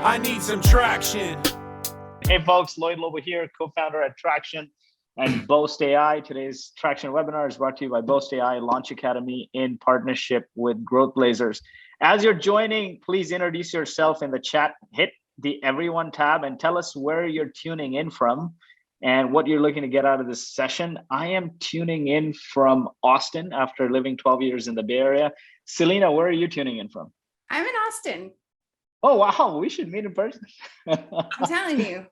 I need some traction. Hey folks, Lloyd Lobo here, co-founder at Traction and Boast AI. Today's Traction webinar is brought to you by Boast AI Launch Academy in partnership with Growth Blazers. As you're joining, please introduce yourself in the chat. Hit the Everyone tab and tell us where you're tuning in from and what you're looking to get out of this session. I am tuning in from Austin after living 12 years in the Bay Area. Selena, where are you tuning in from? I'm in Austin. Oh, wow, we should meet in person. I'm telling you,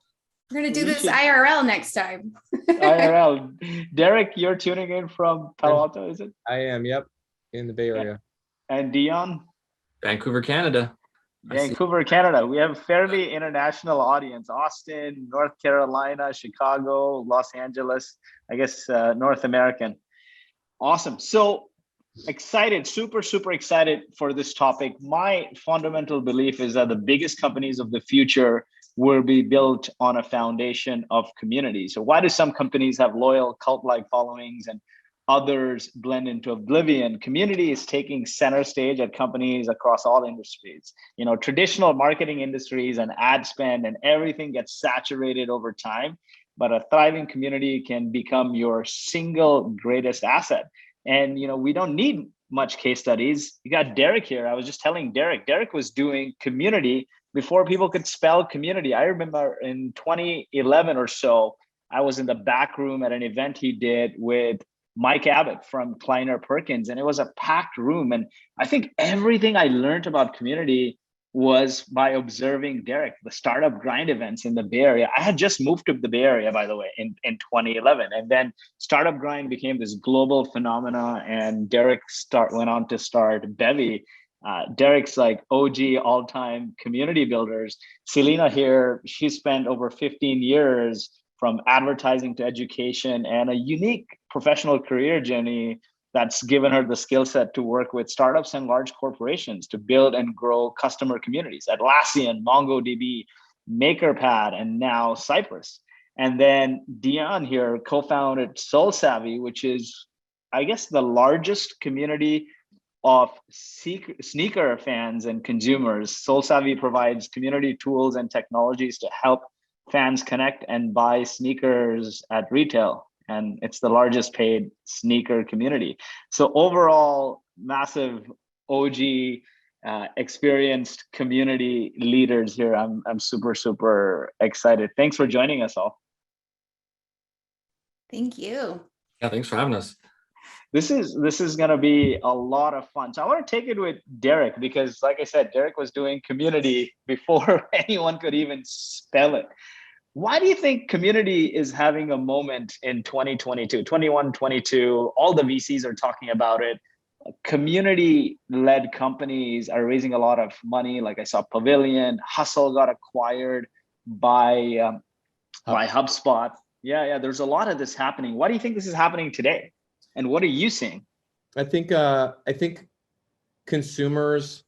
we're going to do this IRL next time. IRL. Derek, you're tuning in from Palo Alto, is it? I am, yep, in the Bay Area. And Dion? Vancouver, Canada. Vancouver, Canada. We have a fairly international audience. Austin, North Carolina, Chicago, Los Angeles, I guess North American. Awesome. So excited, super excited for this topic. My fundamental belief is that the biggest companies of the future will be built on a foundation of community. So why do some companies have loyal cult-like followings and others blend into oblivion? Community is taking center stage at companies across all industries. You know, traditional marketing industries and ad spend and everything gets saturated over time, but a thriving community can become your single greatest asset. And, you know, we don't need much case studies. You got Derek here. I was just telling Derek was doing community before people could spell community. I remember in 2011 or so, I was in the back room at an event he did with Mike Abbott from Kleiner Perkins, and it was a packed room. And I think everything I learned about community was by observing Derek, the Startup Grind events in the Bay Area. I had just moved to the Bay Area, by the way, in 2011. And then Startup Grind became this global phenomena, and Derek went on to start Bevy. Derek's like OG all-time community builders. Selena here, she spent over 15 years from advertising to education and a unique professional career journey that's given her the skill set to work with startups and large corporations to build and grow customer communities. Atlassian, MongoDB, MakerPad, and now Cypress. And then Dion here co-founded SoulSavvy, which is, I guess, the largest community of sneaker fans and consumers. SoulSavvy provides community tools and technologies to help fans connect and buy sneakers at retail. And it's the largest paid sneaker community. So overall, massive OG experienced community leaders here. I'm super excited. Thanks for joining us all. Thank you. Yeah, thanks for having us. This is going to be a lot of fun. So I want to take it with Derek because, like I said, Derek was doing community before anyone could even spell it. Why do you think community is having a moment in 2022, 21, 22? All the VCs are talking about it. Community-led companies are raising a lot of money. Like I saw Pavilion, Hustle got acquired by HubSpot. Yeah, there's a lot of this happening. Why do you think this is happening today? And what are you seeing? I think consumers,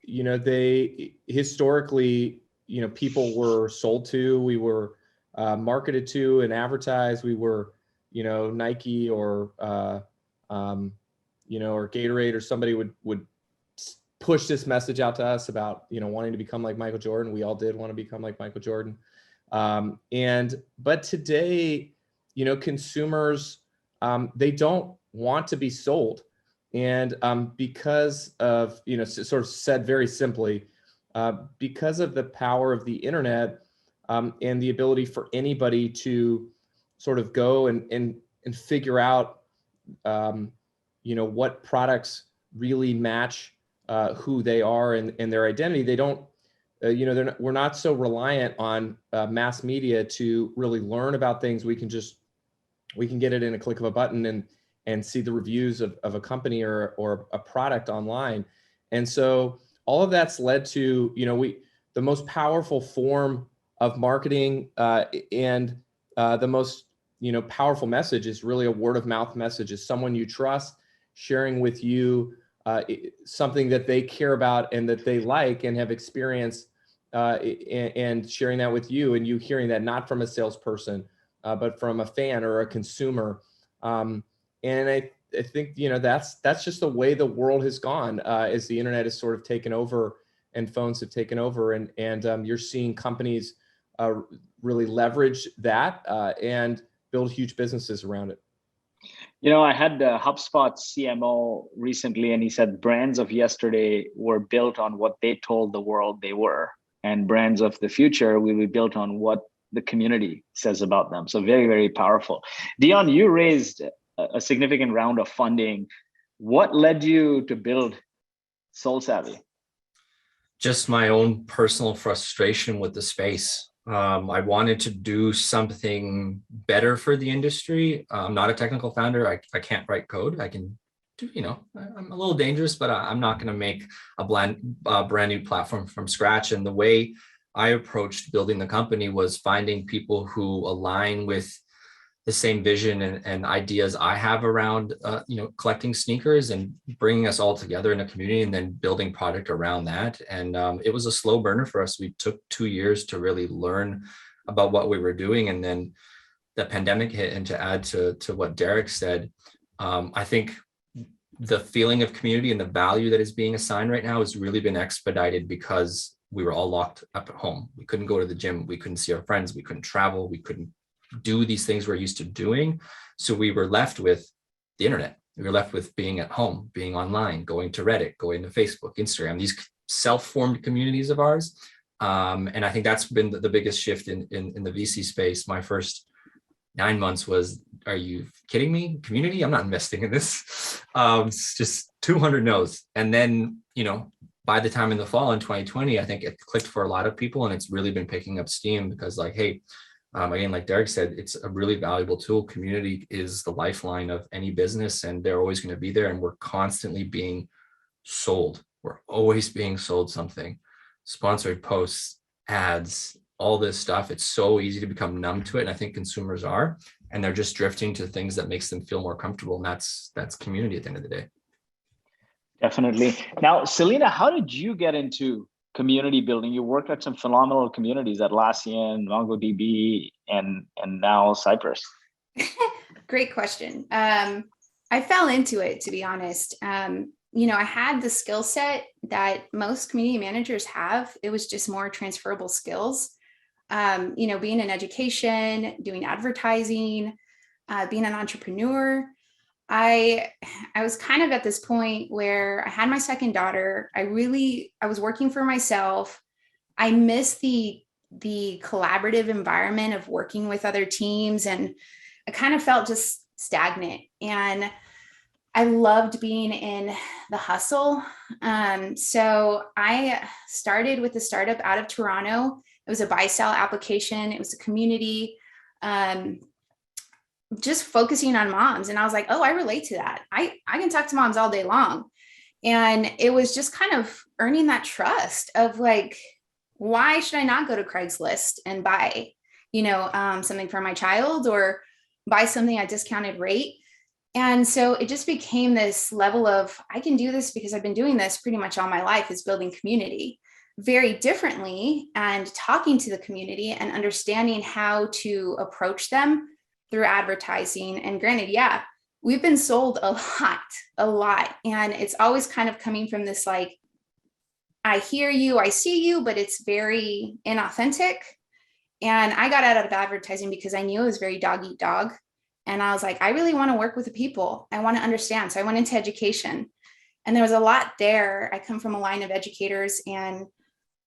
they historically, people were sold to, we were marketed to and advertised. We were, Nike or, or Gatorade or somebody would push this message out to us about, wanting to become like Michael Jordan. We all did want to become like Michael Jordan. But today, consumers, they don't want to be sold. And because of, sort of said very simply, because of the power of the internet and the ability for anybody to sort of go and figure out, what products really match who they are and their identity, they don't, we're not so reliant on mass media to really learn about things. We can get it in a click of a button and see the reviews of a company or a product online. And so all of that's led to, the most powerful form of marketing and the most, powerful message is really a word of mouth message. Is someone you trust sharing with you something that they care about and that they like and have experienced and sharing that with you, and you hearing that not from a salesperson, but from a fan or a consumer. And I think, that's just the way the world has gone as the internet has sort of taken over and phones have taken over, and you're seeing companies really leverage that and build huge businesses around it. You know, I had HubSpot CMO recently, and he said brands of yesterday were built on what they told the world they were, and brands of the future will be built on what the community says about them. So very, very powerful. Dion, you raised a significant round of funding. What led you to build SoulSavvy? Just my own personal frustration with the space. I wanted to do something better for the industry. I'm not a technical founder. I can't write code. I can do, I'm a little dangerous, but I'm not going to make a brand new platform from scratch. And the way I approached building the company was finding people who align with the same vision and ideas I have around, collecting sneakers and bringing us all together in a community and then building product around that. And it was a slow burner for us. We took 2 years to really learn about what we were doing. And then the pandemic hit. And to add to what Derek said, I think the feeling of community and the value that is being assigned right now has really been expedited because we were all locked up at home. We couldn't go to the gym. We couldn't see our friends. We couldn't travel. We couldn't do these things we're used to doing. So we were left with the internet. We were left with being at home, being online, going to Reddit, going to Facebook, Instagram, these self-formed communities of ours. And I think that's been the biggest shift in the VC space. My first 9 months was, are you kidding me? Community? I'm not investing in this. It's just 200 no's. And then, by the time in the fall in 2020, I think it clicked for a lot of people, and it's really been picking up steam because hey, again, like Derek said, it's a really valuable tool. Community is the lifeline of any business, and they're always going to be there. And we're constantly being sold. We're always being sold something. Sponsored posts, ads, all this stuff. It's so easy to become numb to it. And I think consumers are, and they're just drifting to things that makes them feel more comfortable. And that's community at the end of the day. Definitely. Now, Selena, how did you get into community building? You worked at some phenomenal communities at Atlassian, MongoDB, and now Cypress. Great question. I fell into it, to be honest. I had the skill set that most community managers have. It was just more transferable skills. Being in education, doing advertising, being an entrepreneur. I was kind of at this point where I had my second daughter. I was working for myself. I missed the collaborative environment of working with other teams, and I kind of felt just stagnant. And I loved being in the hustle. So I started with a startup out of Toronto. It was a buy-sell application. It was a community, just focusing on moms. And I was like, oh, I relate to that. I can talk to moms all day long. And it was just kind of earning that trust of why should I not go to Craigslist and buy, something for my child or buy something at a discounted rate? And so it just became this level of, I can do this because I've been doing this pretty much all my life, is building community very differently and talking to the community and understanding how to approach them through advertising. And granted, we've been sold a lot. And it's always kind of coming from this, I hear you, I see you, but it's very inauthentic. And I got out of advertising because I knew it was very dog eat dog. And I was like, I really want to work with the people. I want to understand. So I went into education, and there was a lot there. I come from a line of educators and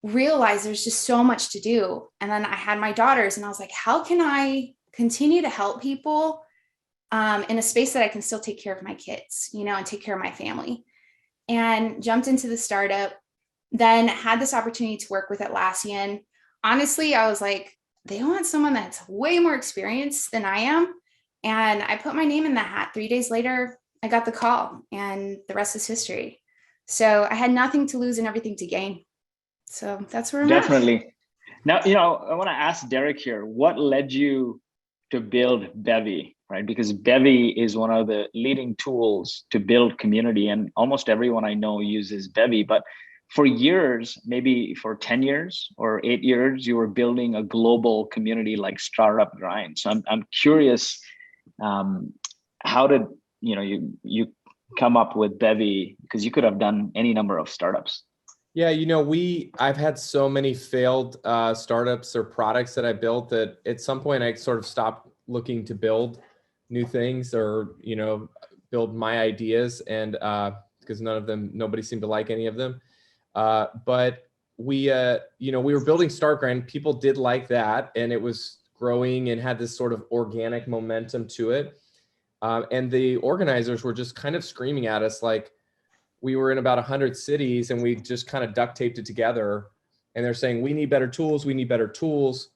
realized there's just so much to do. And then I had my daughters, and I was like, how can I continue to help people in a space that I can still take care of my kids, and take care of my family? And jumped into the startup, then had this opportunity to work with Atlassian. Honestly, I was like, they want someone that's way more experienced than I am. And I put my name in the hat. 3 days later, I got the call, and the rest is history. So I had nothing to lose and everything to gain. So that's where I'm at. Definitely. Now, I want to ask Derek here, what led you to build Bevy, right? Because Bevy is one of the leading tools to build community, and almost everyone I know uses Bevy. But for years, maybe for 10 years or 8 years, you were building a global community like Startup Grind. So I'm curious, how did you come up with Bevy? Because you could have done any number of startups. Yeah, I've had so many failed startups or products that I built that at some point I sort of stopped looking to build new things or, build my ideas, and because nobody seemed to like any of them. But we were building Startup Grind. People did like that, and it was growing and had this sort of organic momentum to it. And the organizers were just kind of screaming at us like, we were in about 100 cities and we just kind of duct taped it together. And they're saying, we need better tools. We need better tools.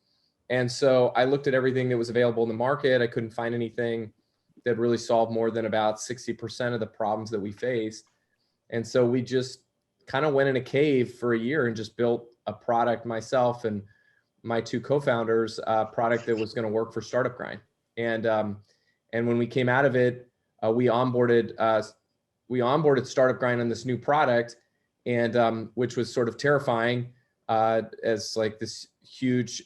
And so I looked at everything that was available in the market. I couldn't find anything that really solved more than about 60% of the problems that we faced. And so we just kind of went in a cave for a year and just built a product, myself and my two co-founders, a product that was going to work for Startup Grind. And when we came out of it, we onboarded Startup Grind on this new product, and which was sort of terrifying, as like this huge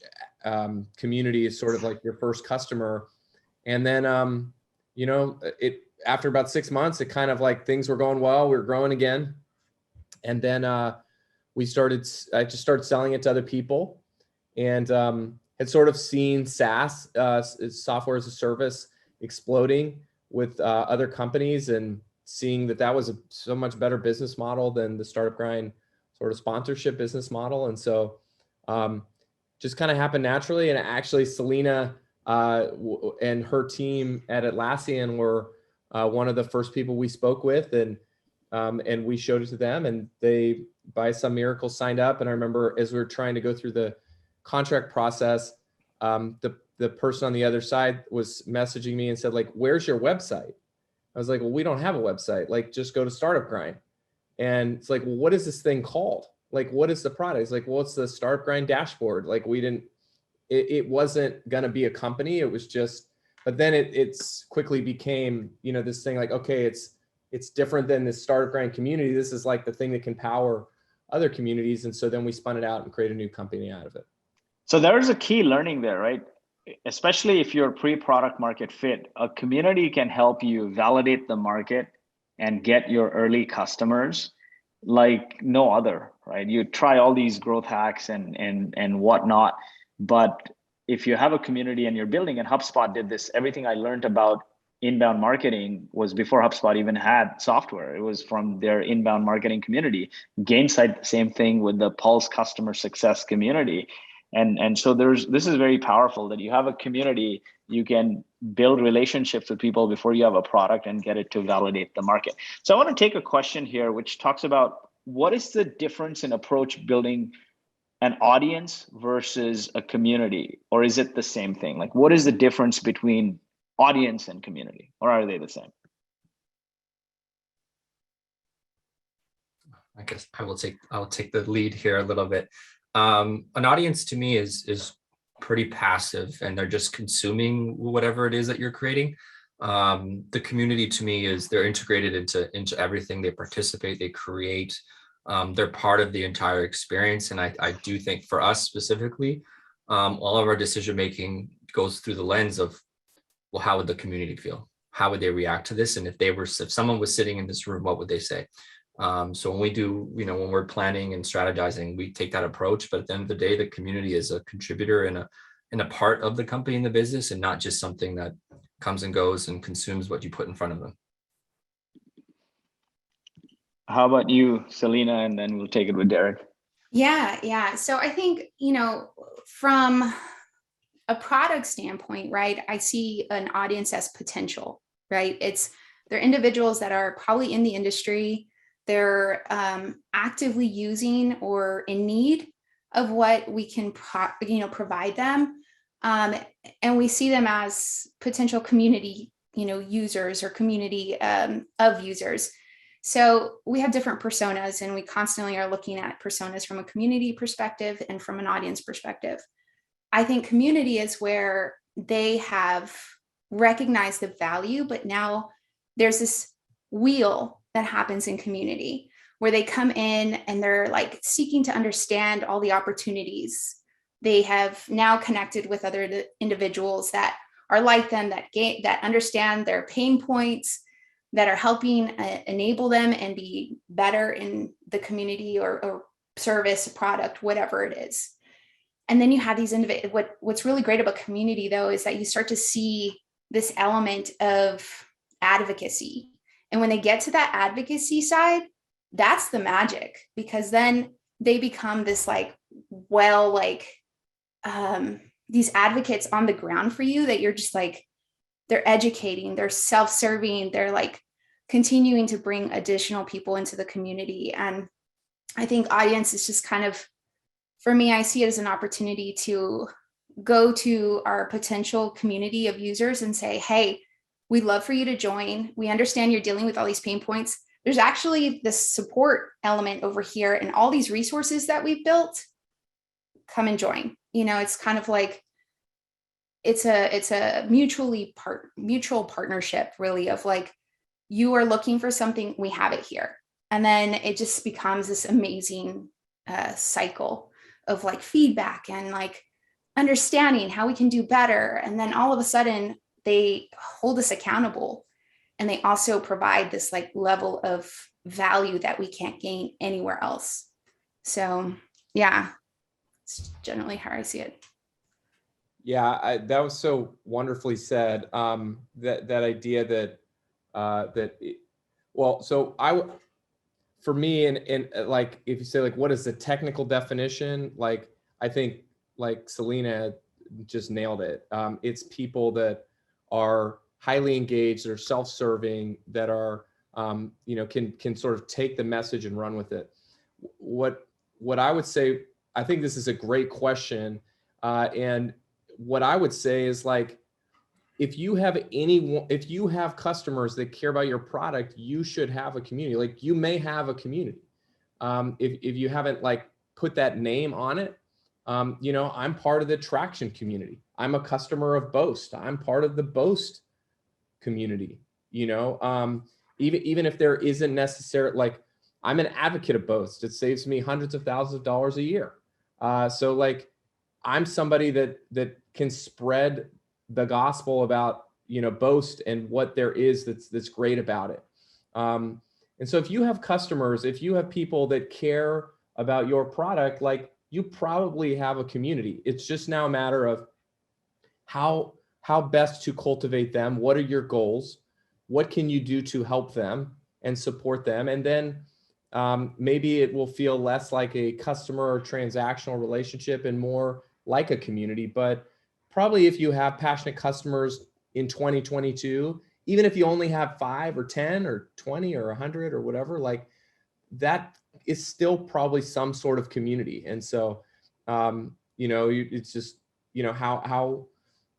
community is sort of like your first customer. And then, after about 6 months, it kind of like things were going well, we were growing again. And then I just started selling it to other people, and had sort of seen SaaS, software as a service, exploding with other companies, and seeing that was a so much better business model than the Startup Grind sort of sponsorship business model. And so just kind of happened naturally. And actually Selena and her team at Atlassian were one of the first people we spoke with, and we showed it to them, and they, by some miracle, signed up. And I remember as we were trying to go through the contract process, the person on the other side was messaging me and said, like, where's your website? I was like, well, we don't have a website. Like, just go to Startup Grind. And it's like, well, what is this thing called? Like, what is the product? It's like, well, it's the Startup Grind dashboard. Like, it wasn't going to be a company. It was just, but then it's quickly became, this thing like, okay, it's different than the Startup Grind community. This is like the thing that can power other communities. And so then we spun it out and created a new company out of it. So there's a key learning there, right? Especially if you're pre-product market fit, a community can help you validate the market and get your early customers like no other, right? You try all these growth hacks and whatnot, but if you have a community and you're building, and HubSpot did this, everything I learned about inbound marketing was before HubSpot even had software. It was from their inbound marketing community. Gainsight, same thing with the Pulse customer success community. And so this is very powerful that you have a community, you can build relationships with people before you have a product and get it to validate the market. So I want to take a question here, which talks about what is the difference in approach building an audience versus a community, or is it the same thing? Like, what is the difference between audience and community, or are they the same? I guess I'll take the lead here a little bit. An audience to me is pretty passive, and they're just consuming whatever it is that you're creating. The community to me is they're integrated into everything. They participate, they create, they're part of the entire experience. And I do think for us specifically, all of our decision making goes through the lens of, well, how would the community feel? How would they react to this? And if someone was sitting in this room, what would they say? So when we do, when we're planning and strategizing, we take that approach. But at the end of the day, the community is a contributor and a part of the company and the business, and not just something that comes and goes and consumes what you put in front of them. How about you, Selena? And then we'll take it with Derek. Yeah. So I think, from a product standpoint, right, I see an audience as potential, right? They're individuals that are probably in the industry. They're actively using or in need of what we can provide them. And we see them as potential community, users or community of users. So we have different personas, and we constantly are looking at personas from a community perspective and from an audience perspective. I think community is where they have recognized the value, but now there's this wheel that happens in community where they come in and they're like seeking to understand all the opportunities. They have now connected with other individuals that are like them, that understand their pain points, that are helping enable them and be better in the community or service, product, whatever it is. And then you have these what's really great about community though, is that you start to see this element of advocacy. And when they get to that advocacy side, that's the magic, because then they become this these advocates on the ground for you, that you're just like, they're educating, they're self-serving, they're like continuing to bring additional people into the community. And I think audience is just kind of, for me, I see it as an opportunity to go to our potential community of users and say, hey, we'd love for you to join. We understand you're dealing with all these pain points. There's actually this support element over here and all these resources that we've built. Come and join. It's kind of like, it's a mutual partnership, really, of like, you are looking for something, we have it here. And then it just becomes this amazing cycle of like feedback and like understanding how we can do better. And then all of a sudden they hold us accountable, and they also provide this like level of value that we can't gain anywhere else. So yeah, it's generally how I see it. Yeah, that was so wonderfully said. That idea that for me, and like, if you say like, what is the technical definition? Like, I think like Selena just nailed it. It's people that are highly engaged, that are self-serving, that are can sort of take the message and run with it. What I would say, I think this is a great question, and what I would say is, like, if you have customers that care about your product, you should have a community. Like, you may have a community. If you haven't like put that name on it, I'm part of the Traction community. I'm a customer of Boast. I'm part of the Boast community. Even if there isn't necessarily, like, I'm an advocate of Boast. It saves me hundreds of thousands of dollars a year. So like, I'm somebody that can spread the gospel about, Boast and what there is that's great about it. And so if you have customers, if you have people that care about your product, like, you probably have a community. It's just now a matter of how best to cultivate them. What are your goals? What can you do to help them and support them? And then maybe it will feel less like a customer or transactional relationship and more like a community. But probably if you have passionate customers in 2022, even if you only have 5 or 10 or 20 or 100 or whatever, like, that is still probably some sort of community. And so, it's just,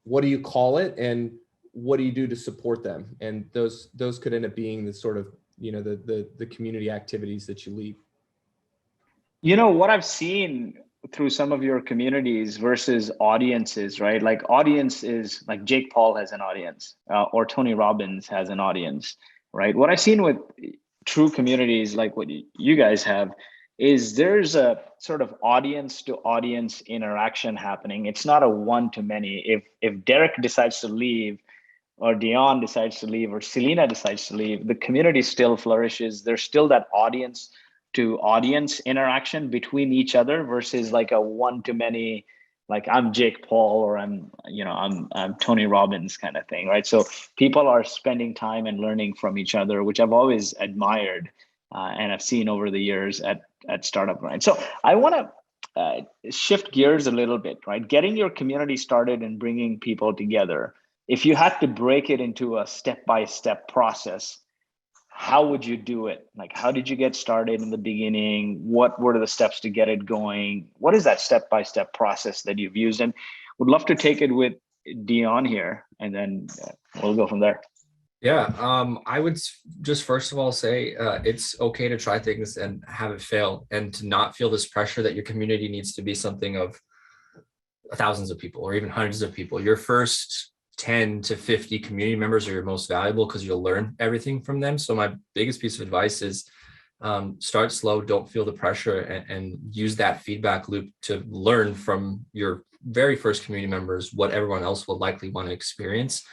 what do you call it, and what do you do to support them? And those could end up being the sort of, the community activities that you lead. What I've seen through some of your communities versus audiences, right? Like, audience is like Jake Paul has an audience, or Tony Robbins has an audience, right? What I've seen with true communities like what you guys have is there's a sort of audience to audience interaction happening. It's not a one to many. If Derek decides to leave, or Dion decides to leave, or Selena decides to leave, the community still flourishes. There's still that audience to audience interaction between each other versus like a one to many, like, I'm Jake Paul, or I'm Tony Robbins kind of thing, right? So people are spending time and learning from each other, which I've always admired and I've seen over the years at Startup Grind. So I want to shift gears a little bit, right? Getting your community started and bringing people together. If you had to break it into a step-by-step process, how would you do it? Like, how did you get started in the beginning? What were the steps to get it going? What is that step-by-step process that you've used? And would love to take it with Dion here, and then we'll go from there. Yeah, I would just first of all say it's okay to try things and have it fail, and to not feel this pressure that your community needs to be something of thousands of people or even hundreds of people. Your first 10 to 50 community members are your most valuable, because you'll learn everything from them. So my biggest piece of advice is start slow, don't feel the pressure, and use that feedback loop to learn from your very first community members what everyone else will likely want to experience.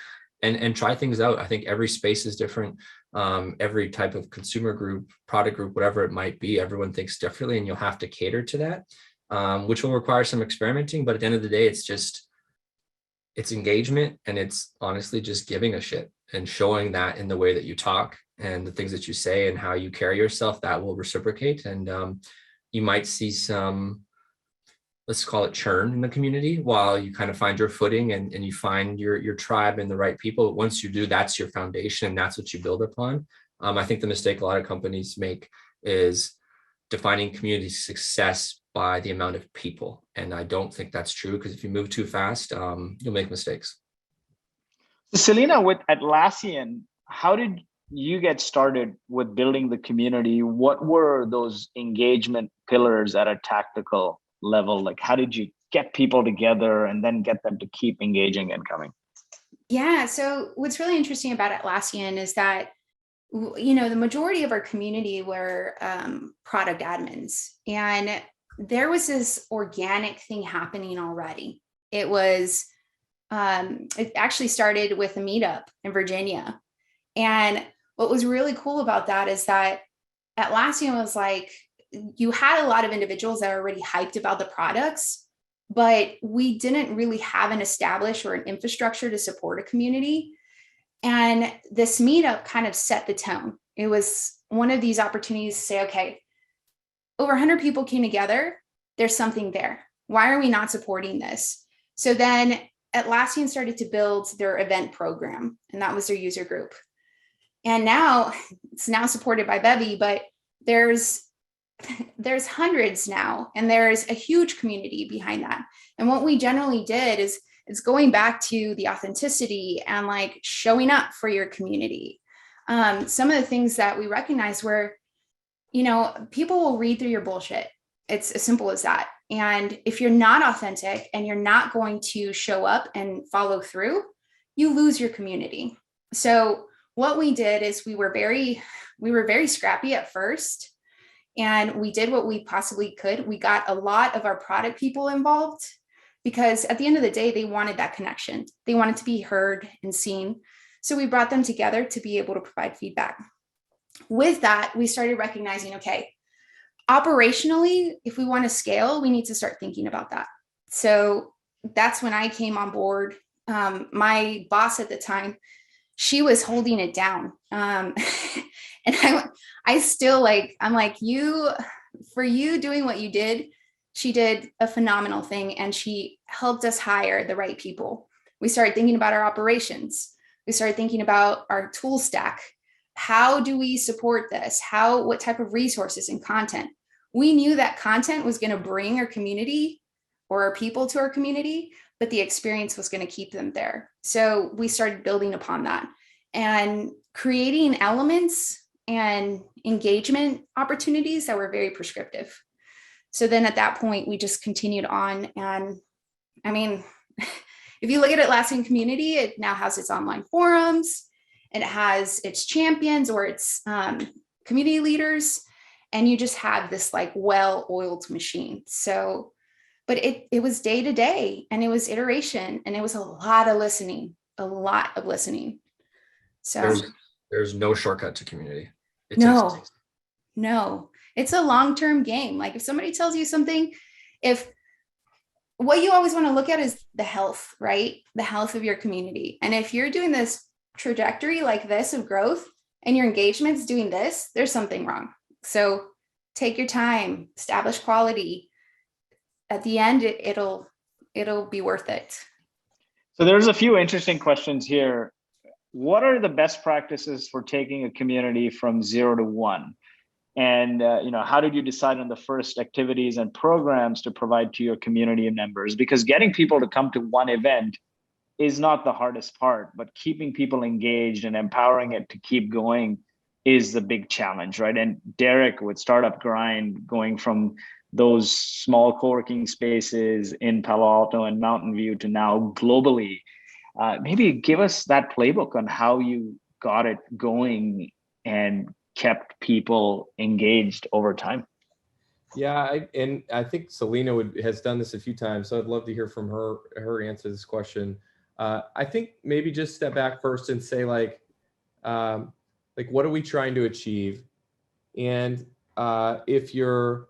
and try things out. I think every space is different. Every type of consumer group, product group, whatever it might be, everyone thinks differently, and you'll have to cater to that, which will require some experimenting. But at the end of the day, it's engagement, and it's honestly just giving a shit and showing that in the way that you talk and the things that you say and how you carry yourself. That will reciprocate. And you might see some, let's call it churn in the community while you kind of find your footing and you find your tribe and the right people. Once you do, that's your foundation and that's what you build upon. I think the mistake a lot of companies make is defining community success by the amount of people. And I don't think that's true, because if you move too fast, you'll make mistakes. So Selena, with Atlassian, how did you get started with building the community? What were those engagement pillars at a tactical level? Like, how did you get people together and then get them to keep engaging and coming? Yeah. So what's really interesting about Atlassian is that, the majority of our community were product admins, and there was this organic thing happening already. It actually started with a meetup in Virginia. And what was really cool about that is that Atlassian was like, you had a lot of individuals that are already hyped about the products, but we didn't really have an established or an infrastructure to support a community. And this meetup kind of set the tone. It was one of these opportunities to say, okay, over 100 people came together. There's something there. Why are we not supporting this? So then Atlassian started to build their event program, and that was their user group. And now it's now supported by Bevy, but there's hundreds now, and there's a huge community behind that. And what we generally did is it's going back to the authenticity and like showing up for your community. Some of the things that we recognized were, people will read through your bullshit. It's as simple as that. And if you're not authentic and you're not going to show up and follow through, you lose your community. So what we did is we were very scrappy at first, and we did what we possibly could. We got a lot of our product people involved, because at the end of the day, they wanted that connection. They wanted to be heard and seen. So we brought them together to be able to provide feedback. With that, we started recognizing, okay, operationally, if we want to scale, we need to start thinking about that. So that's when I came on board. My boss at the time, she was holding it down. And I still I'm like, for you doing what you did, she did a phenomenal thing, and she helped us hire the right people. We started thinking about our operations. We started thinking about our tool stack. How do we support this? What type of resources and content? We knew that content was going to bring our community or our people to our community, but the experience was going to keep them there. So we started building upon that and creating elements and engagement opportunities that were very prescriptive. So then at that point, we just continued on. And I mean, if you look at Atlassian community, it now has its online forums, and it has its champions or its community leaders, and you just have this well-oiled machine. So, but it was day to day, and it was iteration, and it was a lot of listening. So there's no shortcut to community. No, it's a long-term game. Like if somebody tells you something, what you always want to look at is the health, right? The health of your community. And if you're doing this trajectory like this of growth and your engagement's doing this, there's something wrong. So take your time, establish quality. At the end, it'll be worth it. So there's a few interesting questions here. What are the best practices for taking a community from 0 to 1? And how did you decide on the first activities and programs to provide to your community members? Because getting people to come to one event is not the hardest part, but keeping people engaged and empowering it to keep going is the big challenge, right? And Derek with Startup Grind, going from those small co-working spaces in Palo Alto and Mountain View to now globally, maybe give us that playbook on how you got it going and kept people engaged over time. Yeah, I think Selena has done this a few times, so I'd love to hear from her answer this question. I think maybe just step back first and say like what are we trying to achieve? And if you're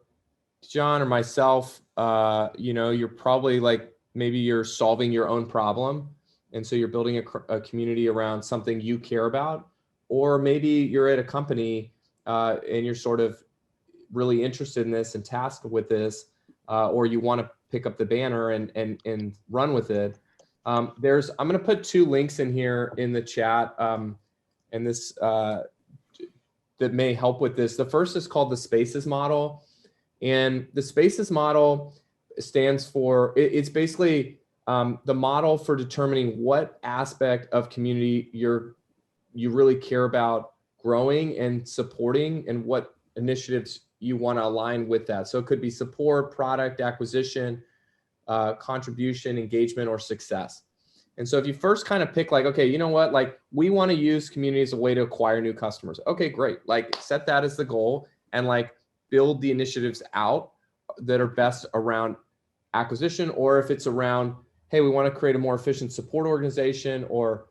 John or myself, you're probably like, maybe you're solving your own problem. And so you're building a community around something you care about, or maybe you're at a company and you're sort of really interested in this and tasked with this, or you want to pick up the banner and run with it. I'm going to put 2 links in here in the chat, and this that may help with this. The first is called the Spaces model, and the Spaces model stands for, it's basically the model for determining what aspect of community you really care about growing and supporting, and what initiatives you want to align with that. So it could be support, product acquisition, contribution, engagement, or success. And so if you first kind of pick like, okay, you know what, like we want to use community as a way to acquire new customers. Okay, great. Like set that as the goal and like build the initiatives out that are best around acquisition, or if it's around, hey, we want to create a more efficient support organization, or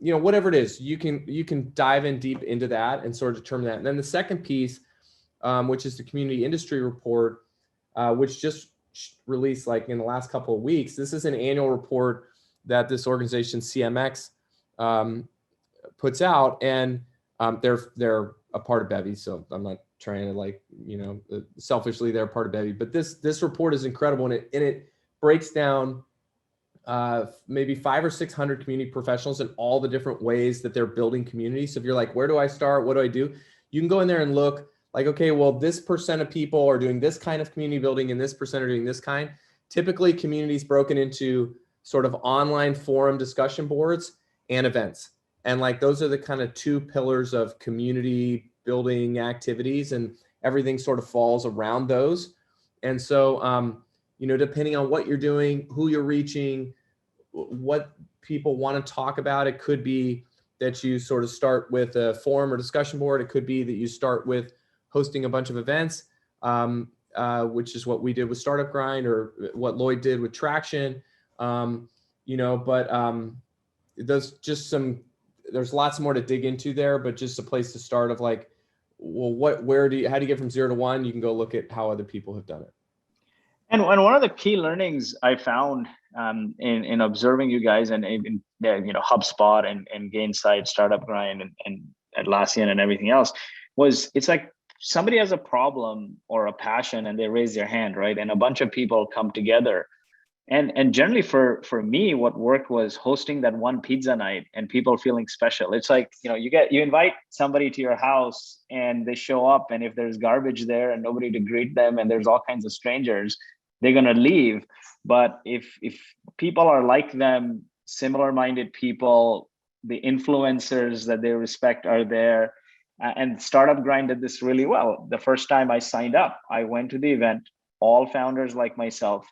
whatever it is, you can dive in deep into that and sort of determine that. And then the second piece, which is the community industry report, which just released like in the last couple of weeks. This is an annual report that this organization CMX puts out, and they're a part of Bevy. So I'm not trying to like, selfishly they're part of Bevy, but this report is incredible, and it breaks down maybe 500 or 600 community professionals and all the different ways that they're building community. So if you're like, where do I start? What do I do? You can go in there and look like, okay, well, this percent of people are doing this kind of community building and this percent are doing this kind. Typically communities broken into sort of online forum discussion boards and events. And like, those are the kind of 2 pillars of community building activities, and everything sort of falls around those. And so, depending on what you're doing, who you're reaching, what people want to talk about, it could be that you sort of start with a forum or discussion board. It could be that you start with hosting a bunch of events, which is what we did with Startup Grind, or what Lloyd did with Traction. There's lots more to dig into there, but just a place to start of like, well, how do you get from 0 to 1? You can go look at how other people have done it. And one of the key learnings I found in observing you guys, and even HubSpot and Gainsight, Startup Grind, and Atlassian and everything else, was it's like somebody has a problem or a passion and they raise their hand, right? And a bunch of people come together. And generally for me, what worked was hosting that one pizza night and people feeling special. It's like, you invite somebody to your house and they show up, and if there's garbage there and nobody to greet them and there's all kinds of strangers, they're going to leave. But if people are like them, similar-minded people, the influencers that they respect are there. And Startup Grind did this really well. The first time I signed up, I went to the event, all founders like myself.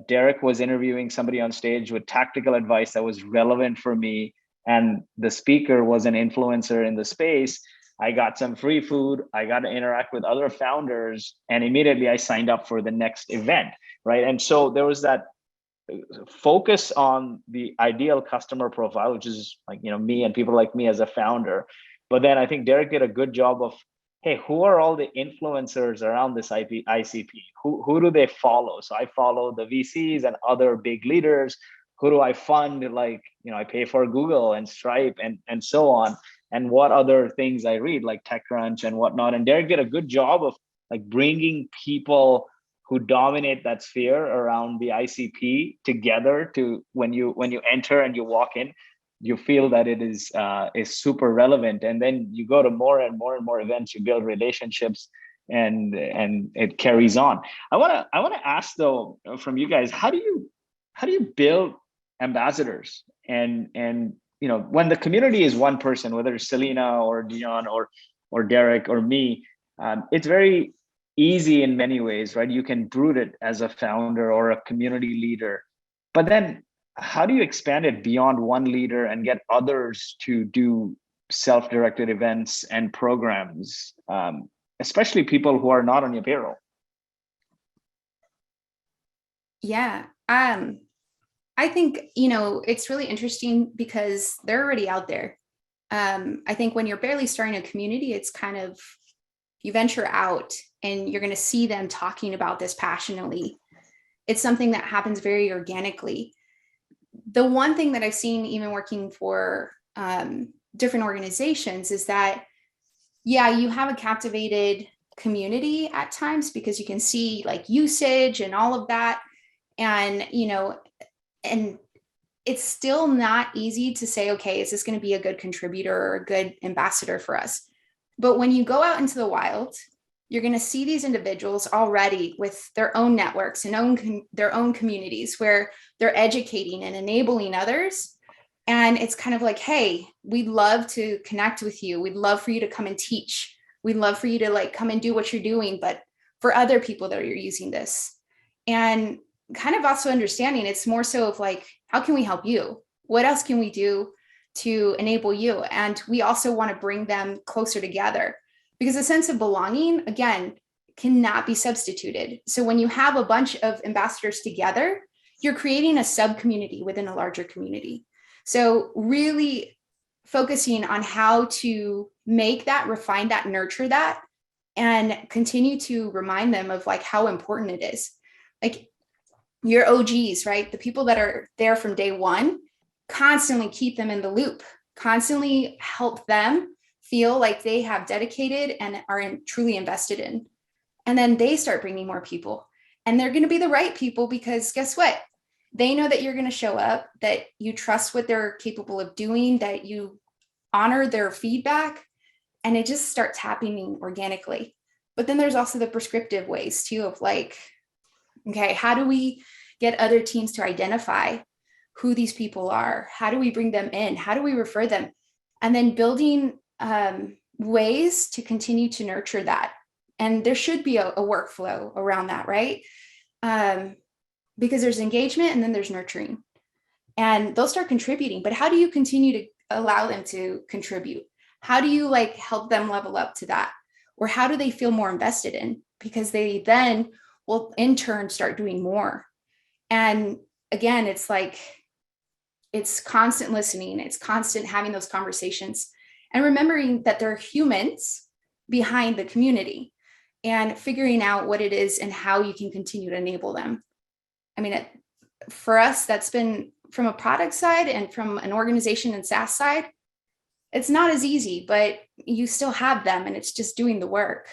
Derek was interviewing somebody on stage with tactical advice that was relevant for me, and the speaker was an influencer in the space. I got some free food, I got to interact with other founders, and immediately I signed up for the next event, right? And so there was that focus on the ideal customer profile, which is like, me and people like me as a founder. But then I think Derek did a good job of, hey, who are all the influencers around this ICP? Who do they follow? So I follow the VCs and other big leaders. Who do I fund? Like, I pay for Google and Stripe and so on. And what other things I read, like TechCrunch and whatnot. And Derek did a good job of like bringing people who dominate that sphere around the ICP together to when you enter and you walk in, you feel that it is super relevant. And then you go to more and more and more events, you build relationships, and it carries on. I want to ask though, from you guys, how do you build ambassadors? And when the community is one person, whether it's Selena or Dion or Derek or me, it's very easy in many ways, right? You can brood it as a founder or a community leader, but then how do you expand it beyond one leader and get others to do self-directed events and programs, especially people who are not on your payroll? Yeah. I think, it's really interesting because they're already out there. I think when you're barely starting a community, it's kind of, you venture out and you're going to see them talking about this passionately. It's something that happens very organically. The one thing that I've seen, even working for different organizations, is that, yeah, you have a captivated community at times because you can see like usage and all of that. And, and it's still not easy to say, okay, is this going to be a good contributor or a good ambassador for us? But when you go out into the wild, you're going to see these individuals already with their own networks and their own communities where they're educating and enabling others. And it's kind of like, hey, we'd love to connect with you. We'd love for you to come and teach. We'd love for you to like come and do what you're doing, but for other people that are using this. And kind of also understanding it's more so of like, how can we help you? What else can we do to enable you? And we also want to bring them closer together because a sense of belonging, again, cannot be substituted. So when you have a bunch of ambassadors together, you're creating a sub community within a larger community. So really focusing on how to make that, refine that, nurture that, and continue to remind them of like how important it is. Like your OGs, right? The people that are there from day one, constantly keep them in the loop, constantly help them feel like they have dedicated and are truly invested in. And then they start bringing more people. And they're going to be the right people because guess what? They know that you're going to show up, that you trust what they're capable of doing, that you honor their feedback, and it just starts happening organically. But then there's also the prescriptive ways too of like, okay, how do we get other teams to identify who these people are? How do we bring them in? How do we refer them? And then building ways to continue to nurture that. And there should be a workflow around that, right? Because there's engagement and then there's nurturing. And they'll start contributing. But how do you continue to allow them to contribute? How do you like help them level up to that? Or how do they feel more invested in? Because they then will in turn start doing more. And again, it's like, it's constant listening. It's constant having those conversations and remembering that there are humans behind the community and figuring out what it is and how you can continue to enable them. I mean, for us, that's been from a product side and from an organization and SaaS side, it's not as easy, but you still have them and it's just doing the work.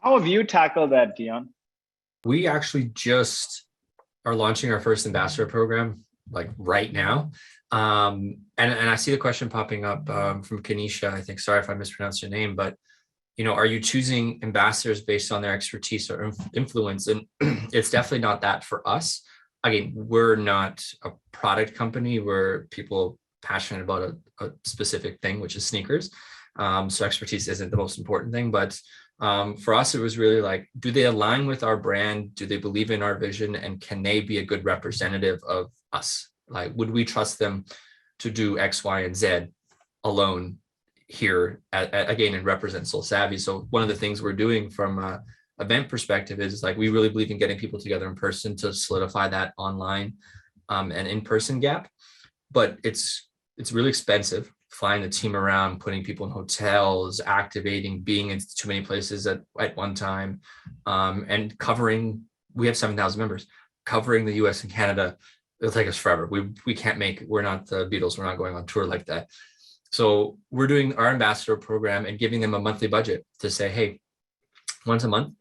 How have you tackled that, Dion? We actually just are launching our first ambassador program like right now. And I see the question popping up from Kanisha, I think, sorry if I mispronounced your name, but are you choosing ambassadors based on their expertise or influence? And it's definitely not that for us. Again, we're not a product company. We're people passionate about a specific thing, which is sneakers. So expertise isn't the most important thing, but for us, it was really like, do they align with our brand? Do they believe in our vision? And can they be a good representative of us? Like, would we trust them to do X, Y, and Z alone here again and represent Soul Savvy? So one of the things we're doing from a event perspective is like, we really believe in getting people together in person to solidify that online and in-person gap. But it's really expensive flying the team around, putting people in hotels, activating, being in too many places at one time, and covering, we have 7,000 members, covering the US and Canada, it'll take us forever. We're not the Beatles, we're not going on tour like that. So we're doing our ambassador program and giving them a monthly budget to say, hey, once a month,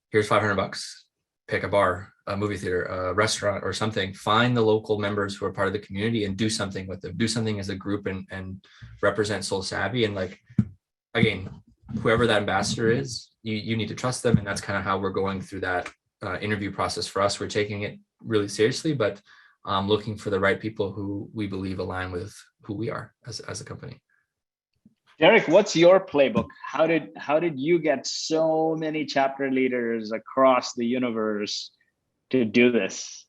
here's $500, pick a bar, a movie theater, a restaurant or something, find the local members who are part of the community and do something with them, do something as a group and represent Soul Savvy. And like, again, whoever that ambassador is, you need to trust them. And that's kind of how we're going through that interview process for us. We're taking it really seriously, but looking for the right people who we believe align with who we are as a company. Derek, what's your playbook? How did you get so many chapter leaders across the universe to do this?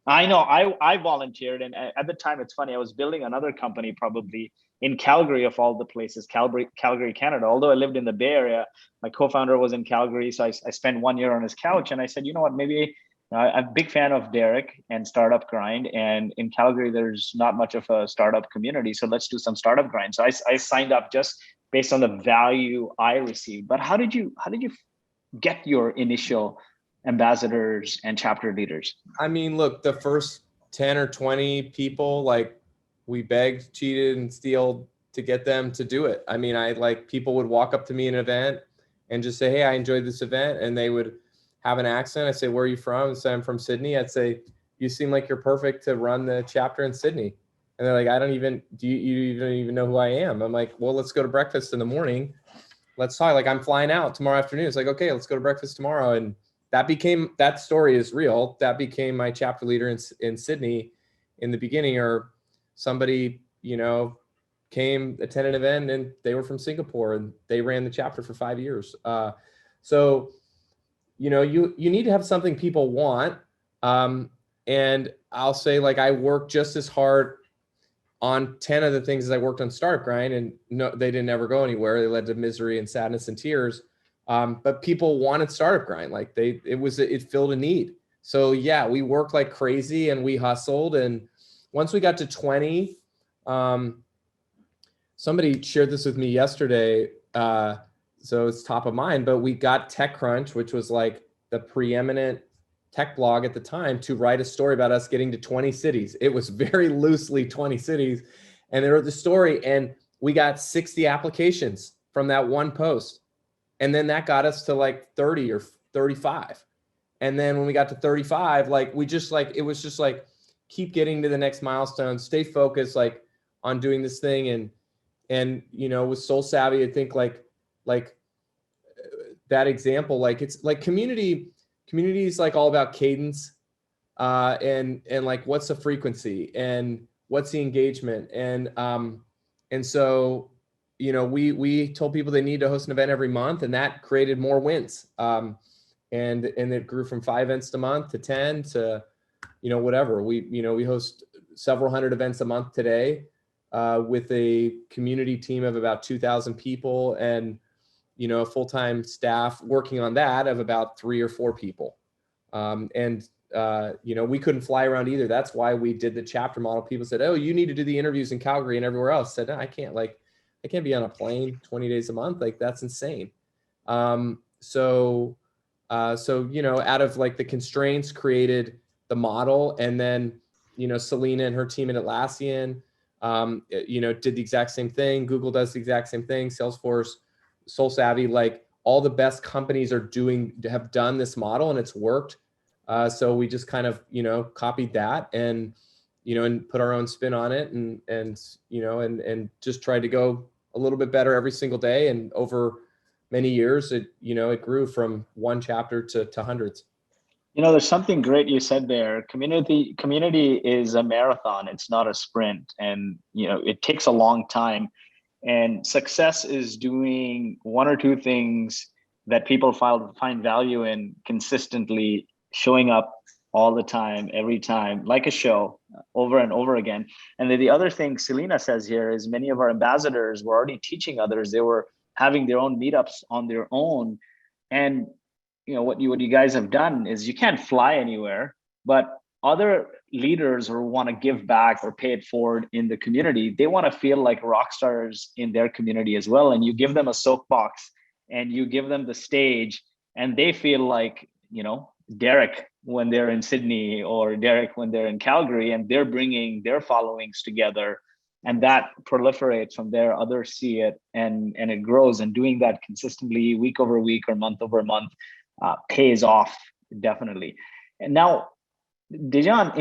I know I volunteered, and at the time, it's funny, I was building another company probably in Calgary of all the places, Calgary, Canada. Although I lived in the Bay Area, my co-founder was in Calgary, so I spent 1 year on his couch, and I said, you know what, maybe I'm a big fan of Derek and Startup Grind. And in Calgary, there's not much of a startup community. So let's do some startup grind. So I signed up just based on the value I received. But how did you get your initial ambassadors and chapter leaders? I mean, look, the first 10 or 20 people, like we begged, cheated, and stealed to get them to do it. I mean, people would walk up to me in an event and just say, hey, I enjoyed this event. And they would have an accent. I say, where are you from? And say, I'm from Sydney. I'd say, you seem like you're perfect to run the chapter in Sydney. And they're like, do you don't even know who I am? I'm like, well, let's go to breakfast in the morning. Let's talk. Like, I'm flying out tomorrow afternoon. It's like, okay, let's go to breakfast tomorrow. And that story is real. That became my chapter leader in Sydney in the beginning, or somebody, came, attended an event, and they were from Singapore and they ran the chapter for 5 years. So, you need to have something people want. And I'll say, like, I worked just as hard on 10 of the things as I worked on Startup Grind, and no, they didn't ever go anywhere. They led to misery and sadness and tears. But people wanted Startup Grind. Like it filled a need. So yeah, we worked like crazy and we hustled. And once we got to 20, somebody shared this with me yesterday. So it's top of mind, but we got TechCrunch, which was like the preeminent tech blog at the time, to write a story about us getting to 20 cities. It was very loosely 20 cities. And they wrote the story, and we got 60 applications from that one post. And then that got us to like 30 or 35. And then when we got to 35, it was just like, keep getting to the next milestone, stay focused, like, on doing this thing. And with Soul Savvy, I think like that example, like, it's like community is like all about cadence, and like, what's the frequency and what's the engagement. And so, we told people they need to host an event every month, and that created more wins. And it grew from 5 events a month to 10 to, whatever. We host several hundred events a month today, with a community team of about 2,000 people, and, a full-time staff working on that of about 3 or 4 people. We couldn't fly around either. That's why we did the chapter model. People said, oh, you need to do the interviews in Calgary and everywhere else. I said, no, I can't. Like, I can't be on a plane 20 days a month. Like, that's insane. So out of like the constraints, created the model. And then, Selena and her team at Atlassian, did the exact same thing. Google does the exact same thing. Salesforce, Soul Savvy, like, all the best companies have done this model, and it's worked. So we just kind of, copied that and put our own spin on it, and just tried to go a little bit better every single day. And over many years, it grew from one chapter to hundreds. There's something great you said there. Community is a marathon. It's not a sprint. And, it takes a long time. And success is doing one or two things that people find value in, consistently showing up all the time, every time, like a show, over and over again. And then the other thing Selena says here is many of our ambassadors were already teaching others. They were having their own meetups on their own. And what you guys have done is, you can't fly anywhere, but other leaders who want to give back or pay it forward in the community, they want to feel like rock stars in their community as well. And you give them a soapbox and you give them the stage, and they feel like, Derek when they're in Sydney, or Derek when they're in Calgary, and they're bringing their followings together, and that proliferates from there. Others see it, and it grows. And doing that consistently, week over week or month over month, pays off, definitely. And now, Dion,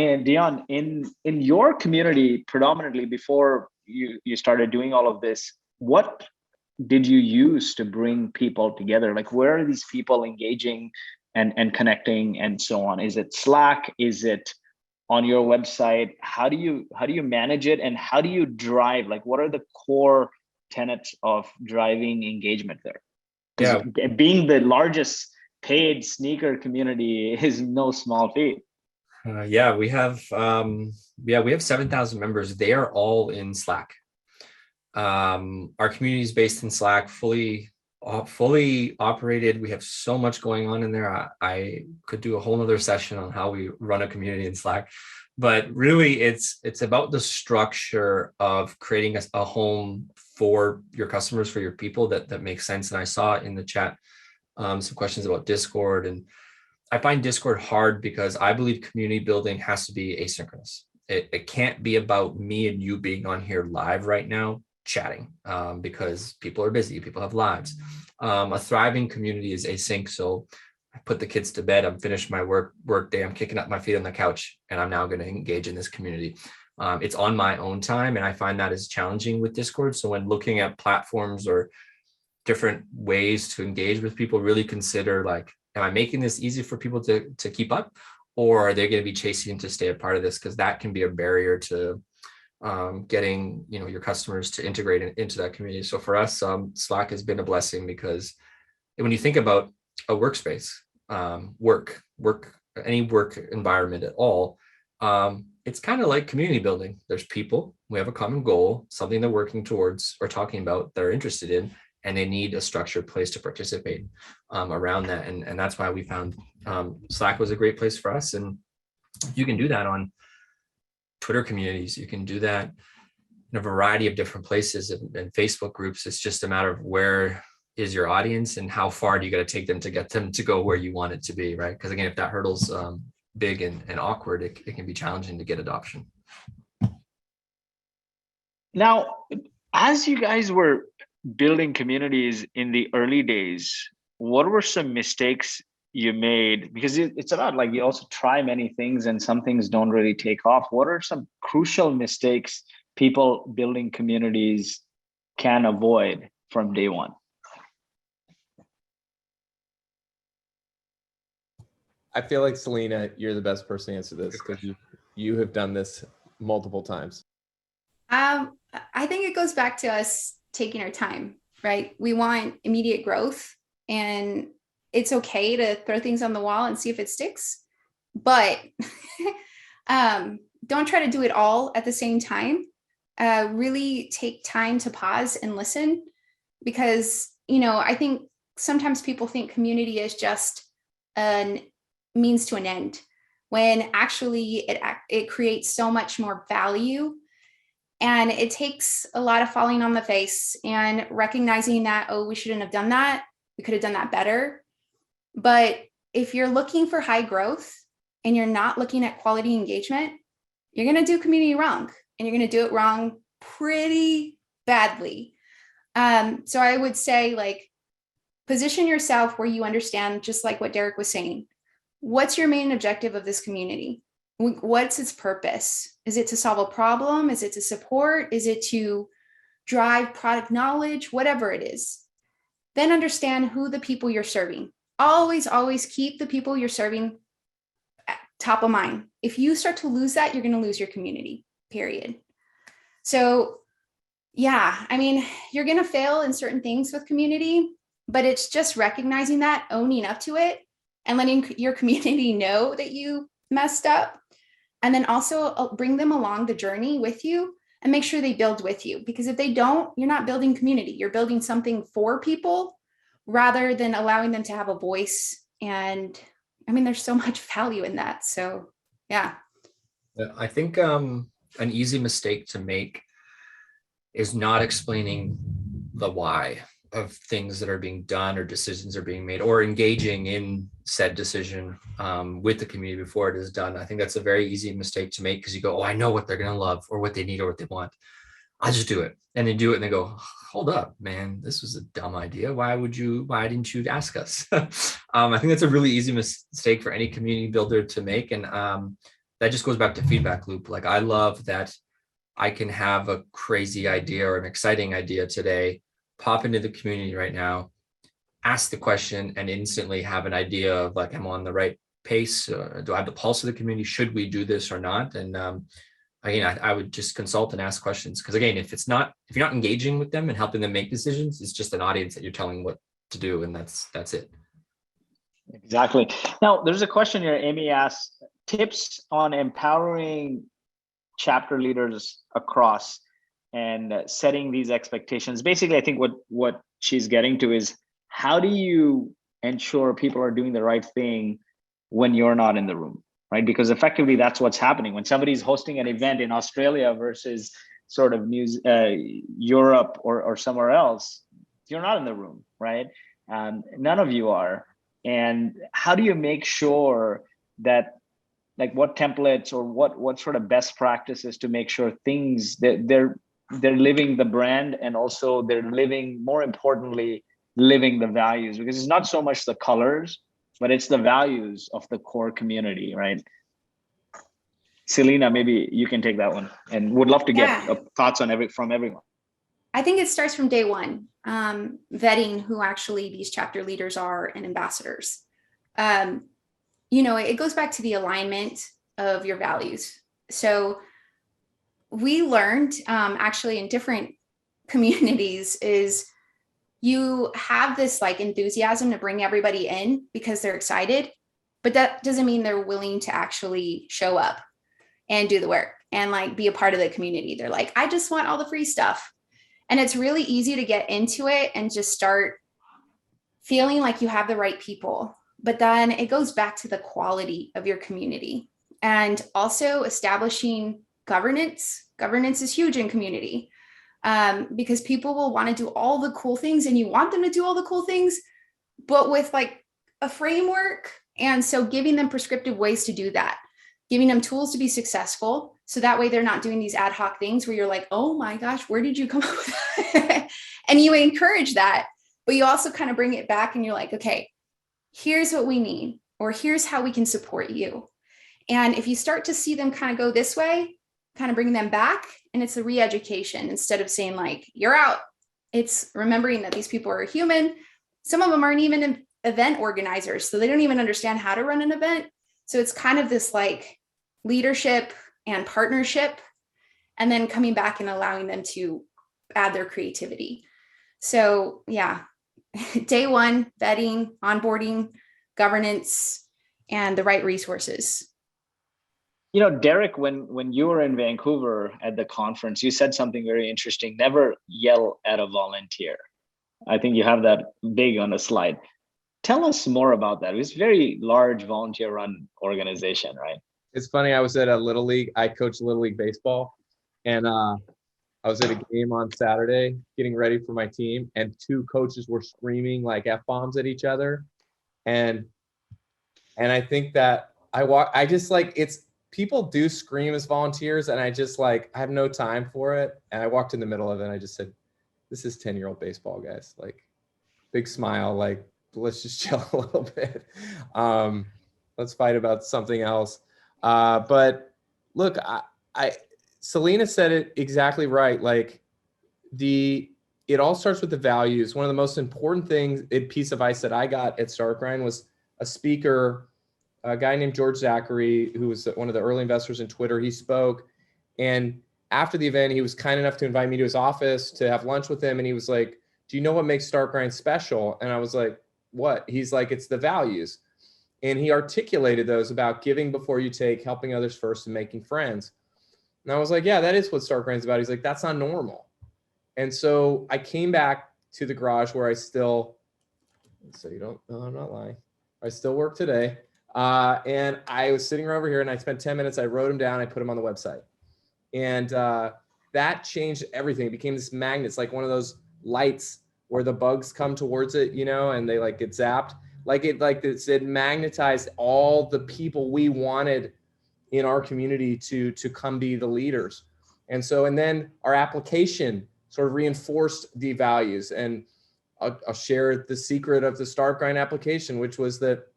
in your community, predominantly before you started doing all of this, what did you use to bring people together? Like, where are these people engaging and connecting and so on? Is it Slack? Is it on your website? How do you manage it, and how do you drive? Like, what are the core tenets of driving engagement there? Yeah. Being the largest paid sneaker community is no small feat. We have 7,000 members. They are all in Slack. Our community is based in Slack, fully fully operated. We have so much going on in there. I could do a whole nother session on how we run a community in Slack, but really it's about the structure of creating a home for your customers, for your people that makes sense. And I saw in the chat some questions about Discord, and I find Discord hard because I believe community building has to be asynchronous. It can't be about me and you being on here live right now chatting, because people are busy, people have lives. A thriving community is async. So I put the kids to bed, I'm finished my work day, I'm kicking up my feet on the couch, and I'm now going to engage in this community. It's on my own time, and I find that is challenging with Discord. So when looking at platforms or different ways to engage with people, really consider, like, am I making this easy for people to keep up, or are they going to be chasing to stay a part of this? Because that can be a barrier to getting your customers to integrate into that community. So for us, Slack has been a blessing, because when you think about a workspace, any work environment at all, it's kind of like community building. There's people, we have a common goal, something they're working towards or talking about, they're interested in, and they need a structured place to participate around that. And that's why we found Slack was a great place for us. And you can do that on Twitter communities. You can do that in a variety of different places, and Facebook groups. It's just a matter of where is your audience and how far do you got to take them to get them to go where you want it to be, right? Because again, if that hurdle's big and awkward, it can be challenging to get adoption. Now, as you guys were building communities in the early days, what were some mistakes you made? Because it's about, like, you also try many things and some things don't really take off. What are some crucial mistakes people building communities can avoid from day one? I feel like, Selena, you're the best person to answer this, because you have done this multiple times. I think it goes back to us taking our time, right? We want immediate growth, and it's okay to throw things on the wall and see if it sticks, but don't try to do it all at the same time. Really take time to pause and listen, because, I think sometimes people think community is just a means to an end, when actually it creates so much more value. And it takes a lot of falling on the face and recognizing that, oh, we shouldn't have done that. We could have done that better. But if you're looking for high growth and you're not looking at quality engagement, you're going to do community wrong, and you're going to do it wrong pretty badly. So I would say, like, position yourself where you understand, just like what Derek was saying. What's your main objective of this community? What's its purpose? Is it to solve a problem? Is it to support? Is it to drive product knowledge? Whatever it is. Then understand who the people you're serving. Always, always keep the people you're serving top of mind. If you start to lose that, you're going to lose your community, period. So yeah, I mean, you're going to fail in certain things with community, but it's just recognizing that, owning up to it, and letting your community know that you messed up. And then also bring them along the journey with you and make sure they build with you. Because if they don't, you're not building community. You're building something for people rather than allowing them to have a voice. And I mean, there's so much value in that. So yeah. I think an easy mistake to make is not explaining the why of things that are being done or decisions are being made, or engaging in said decision with the community before it is done. I think that's a very easy mistake to make, because you go, oh, I know what they're going to love or what they need or what they want. I'll just do it. And they do it and they go, hold up, man, this was a dumb idea. Why didn't you ask us? I think that's a really easy mistake for any community builder to make. And that just goes back to feedback loop. Like, I love that I can have a crazy idea or an exciting idea today, pop into the community right now, ask the question, and instantly have an idea of, like, am I on the right pace? Do I have the pulse of the community? Should we do this or not? And again, I would just consult and ask questions, because again, if you're not engaging with them and helping them make decisions, it's just an audience that you're telling what to do, and that's it. Exactly. Now, there's a question here. Amy asks, tips on empowering chapter leaders across and setting these expectations. Basically, I think what she's getting to is how do you ensure people are doing the right thing when you're not in the room, right? Because effectively that's what's happening when somebody's hosting an event in Australia versus sort of Europe or somewhere else. You're not in the room, right? None of you are. And how do you make sure that, like, what templates or what sort of best practices to make sure things that they're living the brand, and also they're living, more importantly, living the values, because it's not so much the colors, but it's the values of the core community, right? Selena, maybe you can take that one, and would love to get thoughts on from everyone. I think it starts from day one, vetting who actually these chapter leaders are and ambassadors. It goes back to the alignment of your values. So we learned actually in different communities is you have this like enthusiasm to bring everybody in because they're excited, but that doesn't mean they're willing to actually show up and do the work and like be a part of the community. They're like, I just want all the free stuff. And it's really easy to get into it and just start feeling like you have the right people. But then it goes back to the quality of your community and also establishing governance. Governance is huge in community because people will want to do all the cool things and you want them to do all the cool things, but with like a framework. And so giving them prescriptive ways to do that, giving them tools to be successful. So that way they're not doing these ad hoc things where you're like, oh my gosh, where did you come up with that? And you encourage that, but you also kind of bring it back and you're like, okay, here's what we need, or here's how we can support you. And if you start to see them kind of go this way, kind of bring them back, and it's a re-education instead of saying like, you're out. It's remembering that these people are human. Some of them aren't even event organizers, so they don't even understand how to run an event. So it's kind of this like leadership and partnership, and then coming back and allowing them to add their creativity. So yeah, day one, vetting, onboarding, governance, and the right resources. Derek, when you were in Vancouver at the conference, you said something very interesting. Never yell at a volunteer. I think you have that big on the slide. Tell us more about that. It's a very large volunteer-run organization, right? It's funny. I was at a Little League. I coach Little League baseball, and I was at a game on Saturday getting ready for my team, and two coaches were screaming like F-bombs at each other. And I think that I just like, it's, people do scream as volunteers, and I just like, I have no time for it. And I walked in the middle of it and I just said, this is 10-year-old baseball, guys. Like, big smile, like, let's just chill a little bit. Let's fight about something else. But look, Selena said it exactly right. Like, it all starts with the values. One of the most important things, a piece of advice that I got at StartGrind was a speaker, a guy named George Zachary, who was one of the early investors in Twitter. He spoke, and after the event, he was kind enough to invite me to his office to have lunch with him. And he was like, do you know what makes StartGrind special? And I was like, what? He's like, it's the values. And he articulated those about giving before you take, helping others first, and making friends. And I was like, yeah, that is what StartGrind's about. He's like, that's not normal. And so I came back to the garage where I still, so you don't, no, I'm not lying, I still work today. And I was sitting over here and I spent 10 minutes, I wrote them down, I put them on the website. And that changed everything. It became this magnet. It's like one of those lights where the bugs come towards it, and they like get zapped. It magnetized all the people we wanted in our community to come be the leaders. And then our application sort of reinforced the values. And I'll share the secret of the StartGrind application, which was that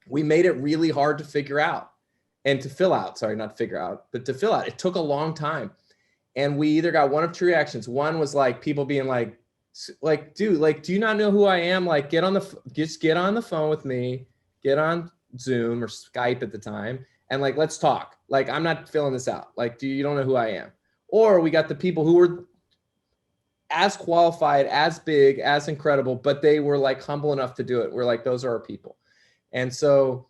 we made it really hard to figure out and to fill out. Sorry, not figure out, but to fill out. It took a long time. And we either got one of two reactions. One was like people being like, dude, like, do you not know who I am? Like, just get on the phone with me, get on Zoom or Skype at the time, and like, let's talk. Like, I'm not filling this out. Like, you don't know who I am. Or we got the people who were as qualified, as big, as incredible, but they were like humble enough to do it. We're like, those are our people. And so,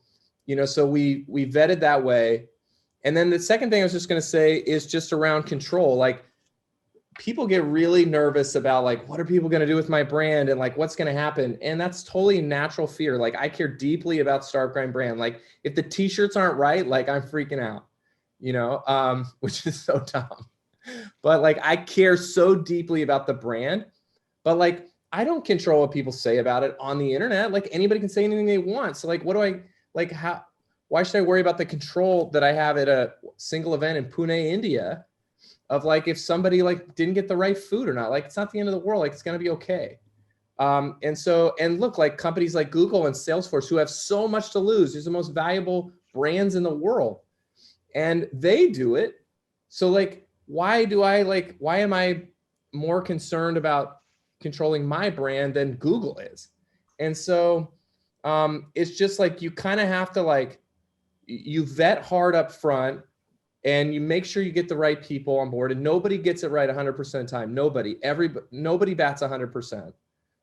so we vetted that way. And then the second thing I was just going to say is just around control. Like, people get really nervous about like, what are people going to do with my brand and like, what's going to happen? And that's totally natural fear. Like I care deeply about Startup Grind brand. Like if the t-shirts aren't right, like I'm freaking out, which is so dumb. But like, I care so deeply about the brand, but like, I don't control what people say about it on the internet. Like anybody can say anything they want. So like, why should I worry about the control that I have at a single event in Pune, India, of like, if somebody like didn't get the right food or not? Like, it's not the end of the world. Like, it's going to be okay. And look, like companies like Google and Salesforce, who have so much to lose, these are the most valuable brands in the world, and they do it. So like, why am I more concerned about controlling my brand than Google is? And so it's just like, you kind of have to like, you vet hard up front and you make sure you get the right people on board, and nobody gets it right 100% of the time. Nobody bats 100%.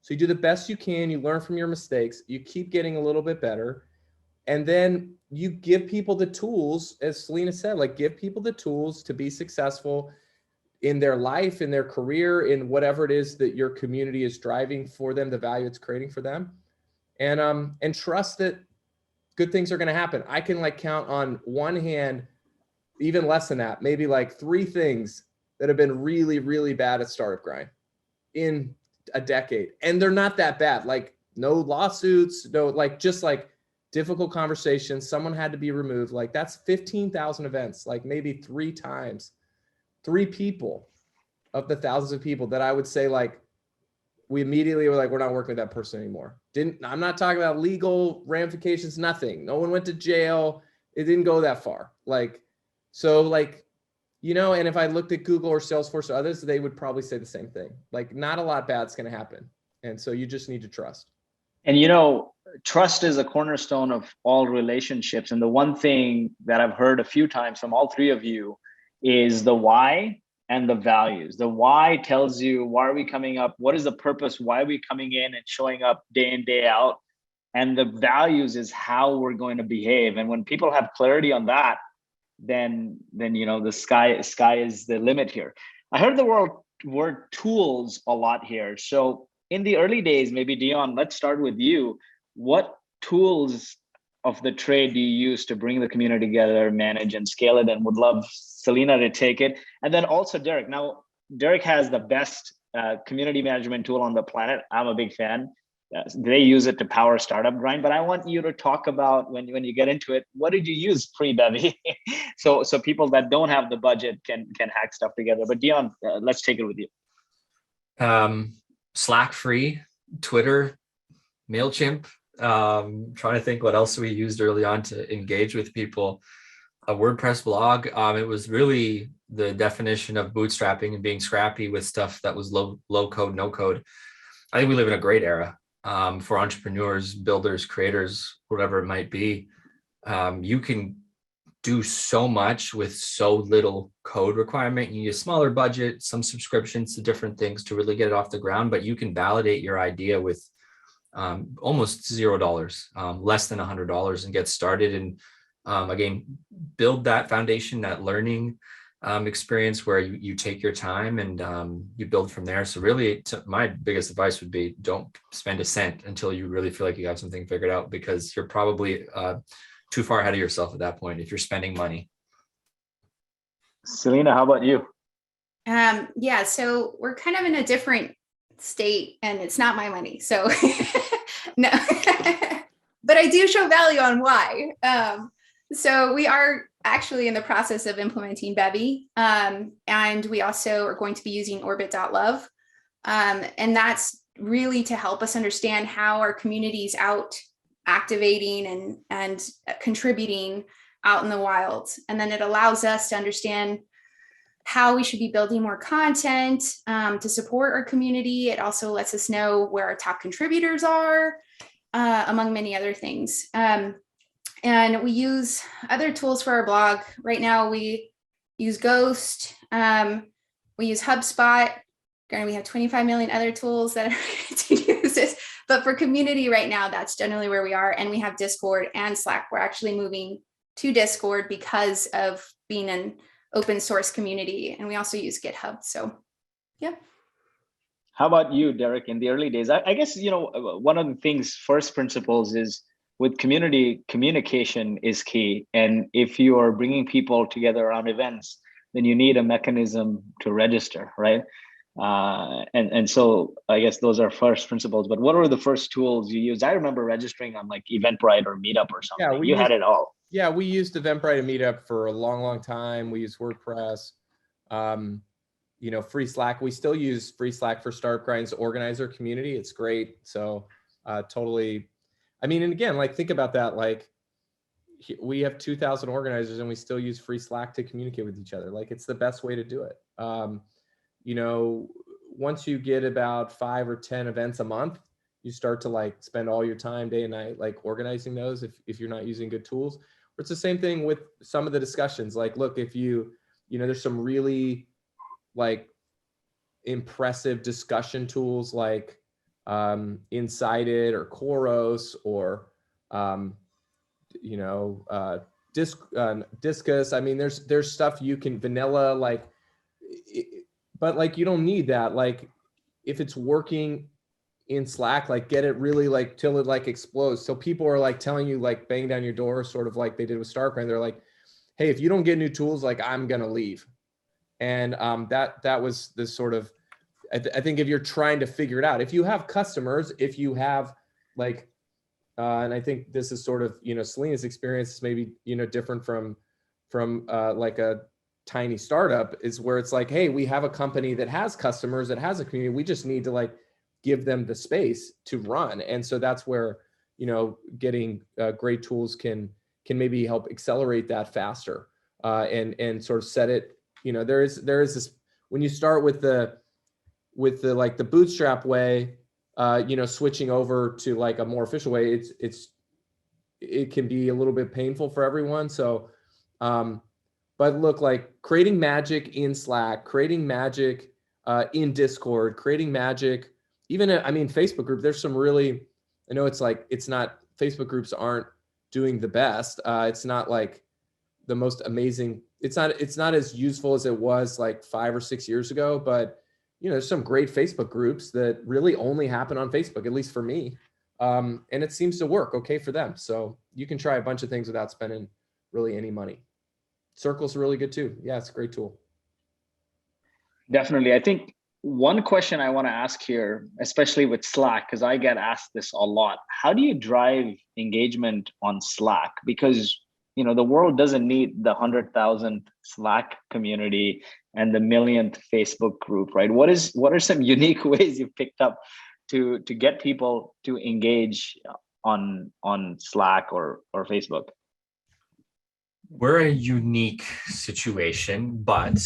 So you do the best you can, you learn from your mistakes, you keep getting a little bit better. And then you give people the tools, as Selena said, like give people the tools to be successful in their life, in their career, in whatever it is that your community is driving for them, the value it's creating for them. And trust that good things are going to happen. I can like count on one hand, even less than that, maybe like 3 things that have been really, really bad at Startup Grind in a decade. And they're not that bad. Like no lawsuits, no, like just like difficult conversations. Someone had to be removed. Like that's 15,000 events, like maybe 3 times, 3 people of the thousands of people that I would say like, we immediately were like, we're not working with that person anymore. I'm not talking about legal ramifications, nothing. No one went to jail. It didn't go that far. Like, so like, and if I looked at Google or Salesforce or others, they would probably say the same thing. Like not a lot bad's going to happen. And so you just need to trust. And trust is a cornerstone of all relationships. And the one thing that I've heard a few times from all 3 of you is the why and the values. The why tells you, why are we coming up? What is the purpose? Why are we coming in and showing up day in, day out? And the values is how we're going to behave. And when people have clarity on that, then the sky is the limit here. I heard the word tools a lot here. So in the early days, maybe Dion, let's start with you. What tools of the trade do you use to bring the community together, manage and scale it? And would love Selena to take it. And then also Derek. Now, Derek has the best community management tool on the planet. I'm a big fan. They use it to power Startup Grind, but I want you to talk about when you get into it, what did you use pre-Bevy? so people that don't have the budget can hack stuff together. But Dion, let's take it with you. Slack free, Twitter, MailChimp. Trying to think what else we used early on to engage with people. A WordPress blog. It was really the definition of bootstrapping and being scrappy with stuff that was low code, no code. I think we live in a great era for entrepreneurs, builders, creators, whatever it might be. You can do so much with so little code requirement. You need a smaller budget, some subscriptions to different things to really get it off the ground, but you can validate your idea with almost $0, less than $100, and get started. And again, build that foundation, that learning experience where you take your time and you build from there. So really, my biggest advice would be, don't spend a cent until you really feel like you have something figured out, because you're probably too far ahead of yourself at that point if you're spending money. Selena, how about you? Yeah, so we're kind of in a different state, and it's not my money. So no, but I do show value on why. So we are actually in the process of implementing Bevy. And we also are going to be using Orbit.love. And that's really to help us understand how our community's out activating and contributing out in the wild. And then it allows us to understand how we should be building more content to support our community. It also lets us know where our top contributors are, among many other things. And we use other tools for our blog. Right now, we use Ghost. We use HubSpot. We have 25 million other tools that are to use this. But for community right now, that's generally where we are. And we have Discord and Slack. We're actually moving to Discord because of being an open source community. And we also use GitHub. So Yeah. How about you, Derek, in the early days? I guess, one of the things, first principles is with community, communication is key. And if you are bringing people together around events, then you need a mechanism to register, right? And so I guess those are first principles. But what were the first tools you used? I remember registering on like Eventbrite or Meetup or something. Yeah, you had it all. Yeah, we used Eventbrite and Meetup for a long time. We used WordPress, free Slack. We still use free Slack for Startup Grind's organizer community. It's great. So totally. I mean, and again, like think about that. Like we have 2,000 organizers and we still use free Slack to communicate with each other. Like it's the best way to do it. Once you get about 5 or 10 events a month, you start to like spend all your time day and night, like organizing those if you're not using good tools. It's the same thing with some of the discussions. Like, look, if there's some really like impressive discussion tools like Insighted or Khoros or Discus. I mean, there's stuff you can vanilla like, but like you don't need that. Like if it's working in Slack, like get it really like till it like explodes. So people are like telling you like bang down your door, sort of like they did with StartGrind. They're like, hey, if you don't get new tools, like I'm gonna leave. And that was the sort of, I think if you're trying to figure it out, if you have customers, if you have like, and I think this is sort of, Selena's experience is maybe, different from like a tiny startup, is where it's like, hey, we have a company that has customers, that has a community. We just need to like give them the space to run. And so that's where, getting great tools can maybe help accelerate that faster and sort of set it, there is this, when you start with the like the bootstrap way, switching over to like a more official way, it can be a little bit painful for everyone. So, but look, like creating magic in Slack, creating magic in Discord, creating magic, even, Facebook group, there's some really, I know it's like, it's not, Facebook groups aren't doing the best. It's not like the most amazing, it's not as useful as it was like 5 or 6 years ago, but there's some great Facebook groups that really only happen on Facebook, at least for me. And it seems to work okay for them. So you can try a bunch of things without spending really any money. Circle's really good too. Yeah, it's a great tool. Definitely. I think one question I want to ask here, especially with Slack, because I get asked this a lot. How do you drive engagement on Slack? Because the world doesn't need the 100,000th Slack community and the millionth Facebook group, right? What are some unique ways you've picked up to get people to engage on Slack or Facebook? We're a unique situation, but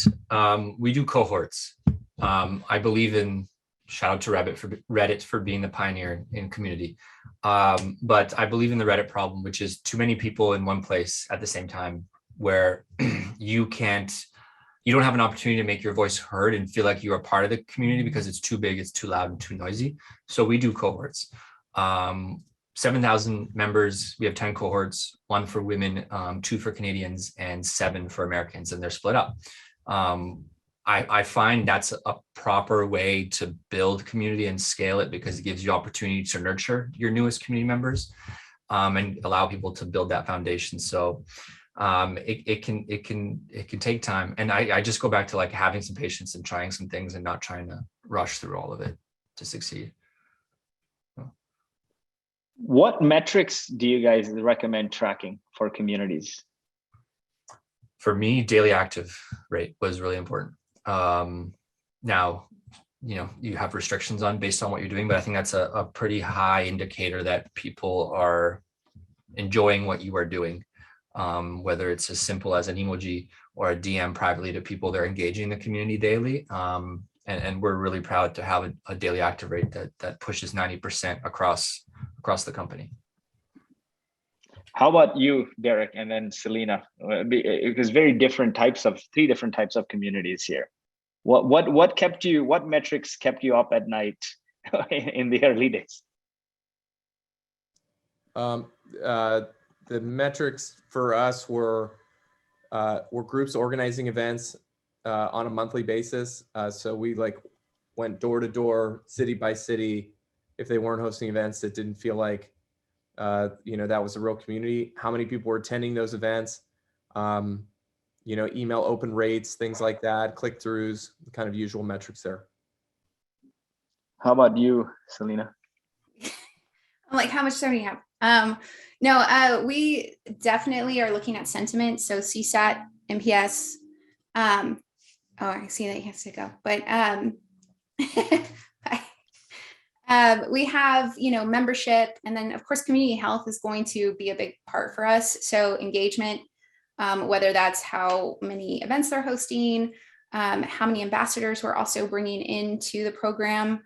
we do cohorts. I believe in, shout out to Reddit for being the pioneer in community. But I believe in the Reddit problem, which is too many people in one place at the same time, where you don't have an opportunity to make your voice heard and feel like you're a part of the community because it's too big, it's too loud and too noisy. So we do cohorts. 7,000 members, we have 10 cohorts, 1 for women, 2 for Canadians, and 7 for Americans, and they're split up. I find that's a proper way to build community and scale it, because it gives you opportunity to nurture your newest community members and allow people to build that foundation. So it can take time. And I just go back to like having some patience and trying some things and not trying to rush through all of it to succeed. What metrics do you guys recommend tracking for communities? For me, daily active rate was really important. Now, you have restrictions on based on what you're doing, but I think that's a pretty high indicator that people are enjoying what you are doing. Whether it's as simple as an emoji or a DM privately to people, they're engaging in the community daily. And we're really proud to have a daily active rate that pushes 90% across the company. How about you, Derek, and then Selena? Because three different types of communities here. What metrics kept you up at night in the early days? The metrics for us were groups organizing events on a monthly basis. So we like went door to door, city by city. If they weren't hosting events, it didn't feel like, that was a real community. How many people were attending those events? Email open rates, things like that, click-throughs, kind of usual metrics there. How about you, Selena? I'm like, how much time do you have? No, we definitely are looking at sentiment. So CSAT, NPS. I see that he has to go, but we have, membership, and then of course, community health is going to be a big part for us. So engagement, whether that's how many events they're hosting, how many ambassadors we're also bringing into the program,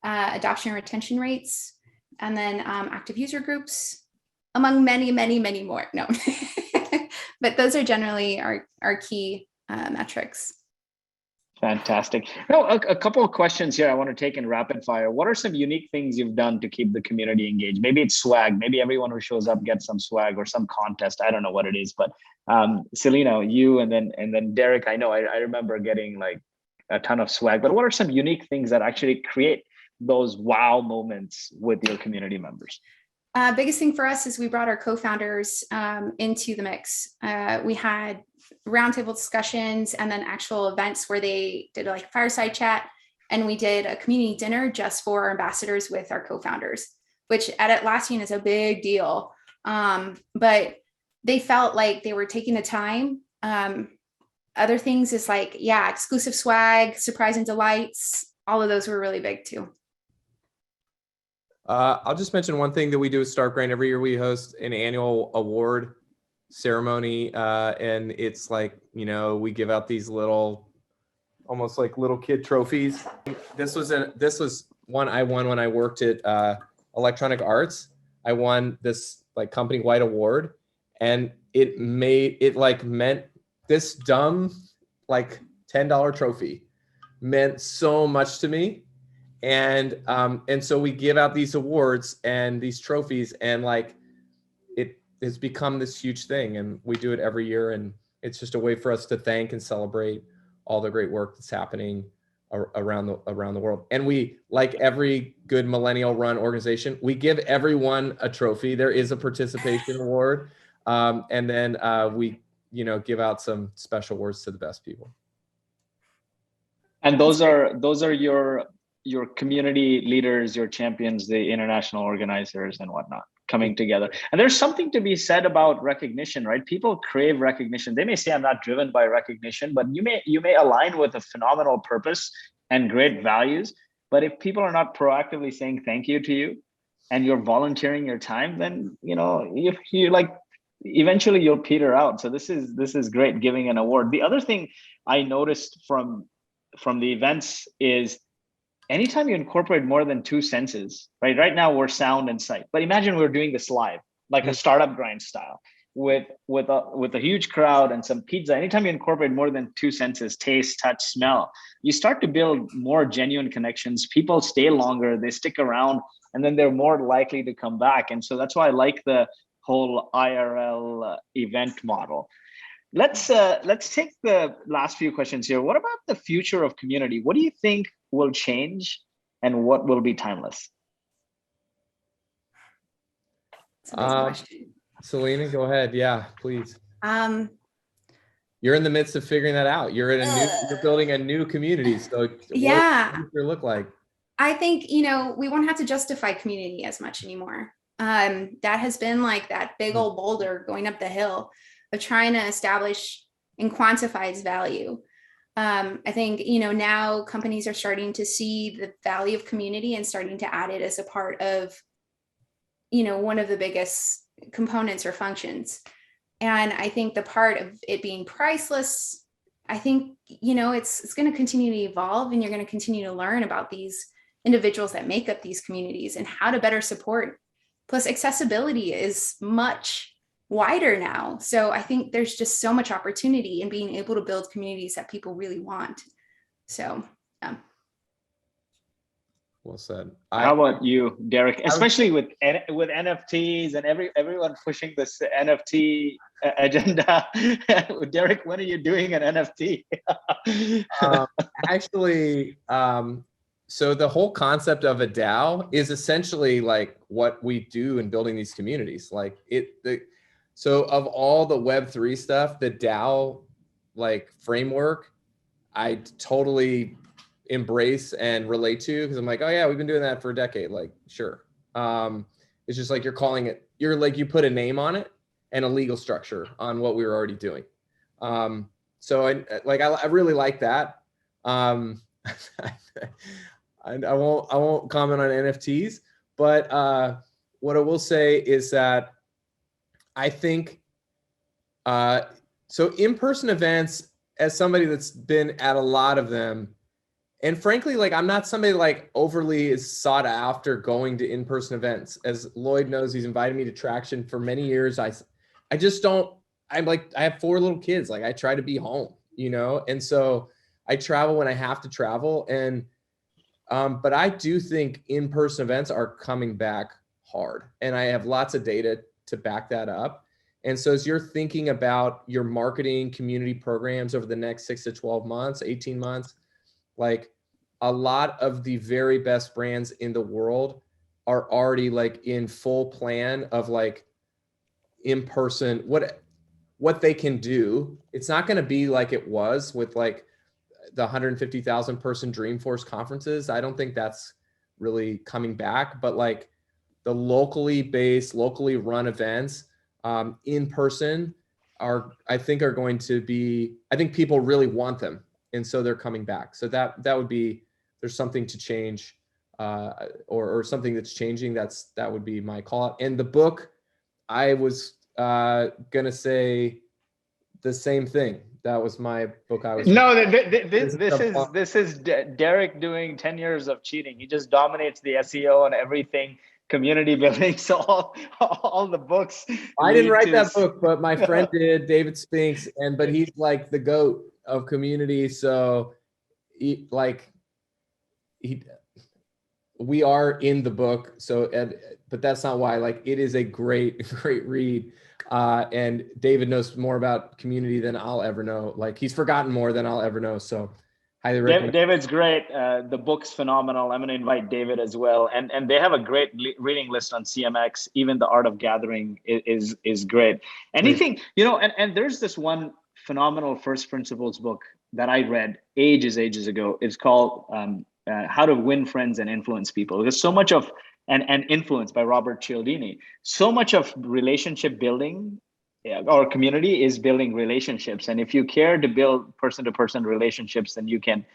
adoption and retention rates, and then active user groups, among many, many, many more. No, but those are generally our key metrics. Fantastic. Now, a couple of questions here I want to take in rapid fire. What are some unique things you've done to keep the community engaged? Maybe it's swag. Maybe everyone who shows up gets some swag or some contest. I don't know what it is, but Selena, you and then Derek, I know I remember getting like a ton of swag. But what are some unique things that actually create those wow moments with your community members? Biggest thing for us is we brought our co-founders into the mix. We had roundtable discussions and then actual events where they did like fireside chat, and we did a community dinner just for ambassadors with our co-founders, which at Atlassian is a big deal. But they felt like they were taking the time. Other things is like, exclusive swag, surprise and delights. All of those were really big too. I'll just mention one thing that we do with StartGrind. Every year we host an annual award ceremony, and it's like, we give out these little, almost like little kid trophies. This was one I won when I worked at Electronic Arts. I won this like company-wide award, and it meant this dumb like $10 trophy meant so much to me. And so we give out these awards and these trophies, and like it has become this huge thing, and we do it every year, and it's just a way for us to thank and celebrate all the great work that's happening around the world. And we, like every good millennial run organization, we give everyone a trophy. There is a participation award, and then we give out some special awards to the best people. And those are your community leaders, your champions, the international organizers and whatnot coming together. And there's something to be said about recognition, right? People crave recognition. They may say, I'm not driven by recognition, but you may align with a phenomenal purpose and great values. But if people are not proactively saying thank you to you and you're volunteering your time, then, if you like, eventually you'll peter out. So this is great, giving an award. The other thing I noticed from the events is anytime you incorporate more than two senses, right? Right now we're sound and sight, but imagine we're doing this live, like a startup grind style with a huge crowd and some pizza. Anytime you incorporate more than two senses, taste, touch, smell, you start to build more genuine connections. People stay longer, they stick around, and then they're more likely to come back. And so that's why I like the whole IRL event model. Let's take the last few questions here. What about the future of community? What do you think will change and what will be timeless? That's a big question. Selena, go ahead. Yeah, please. You're in the midst of figuring that out. You're building a new community. So yeah, what does it look like? I think, we won't have to justify community as much anymore. That has been like that big old boulder going up the hill of trying to establish and quantify its value. I think, now companies are starting to see the value of community and starting to add it as a part of, one of the biggest components or functions. And I think the part of it being priceless, I think, it's going to continue to evolve, and you're going to continue to learn about these individuals that make up these communities and how to better support. Plus, accessibility is much wider now. So I think there's just so much opportunity in being able to build communities that people really want. So, Well said. How about you, Derek? Especially with NFTs and everyone pushing this NFT agenda. Derek, when are you doing an NFT? Actually, so the whole concept of a DAO is essentially like what we do in building these communities. Like so of all the Web3 stuff, the DAO like framework, I totally embrace and relate to, because I'm like, oh yeah, we've been doing that for a decade. Like, sure. It's just like you're calling it, you're like, you put a name on it and a legal structure on what we were already doing. So I really like that. I won't comment on NFTs, but what I will say is that I think so in-person events, as somebody that's been at a lot of them, and frankly, like I'm not somebody like overly is sought after going to in-person events. As Lloyd knows, he's invited me to Traction for many years. I just don't. I'm like, I have 4 little kids. Like I try to be home, you know, and so I travel when I have to travel. And but I do think in-person events are coming back hard, and I have lots of data to back that up. And so as you're thinking about your marketing community programs over the next 6 to 12 months, 18 months, like a lot of the very best brands in the world are already like in full plan of like in-person, what they can do. It's not going to be like it was with like the 150,000 person Dreamforce conferences. I don't think that's really coming back, but like the locally based, locally run events in person I think are going to be, I think people really want them. And so they're coming back. So that would be, there's something to change or something that's changing. That would be my call out. And the book, I was gonna say the same thing. That was my book. I was this is Derek doing 10 years of cheating. He just dominates the SEO and everything, community building. So all the books. I didn't write that book, but my friend did, David Spinks, but he's like the GOAT of community. So we are in the book. So, but that's not why. Like, it is a great read. And David knows more about community than I'll ever know. Like, he's forgotten more than I'll ever know. So highly recommend. David's great. The book's phenomenal. I'm going to invite David as well. And they have a great reading list on CMX. Even The Art of Gathering is great. Anything, you know, and there's this one phenomenal first principles book that I read ages ago. It's called How to Win Friends and Influence People. There's so much of and Influence by Robert Cialdini. So much of relationship building or community is building relationships. And if you care to build person-to-person relationships, then you can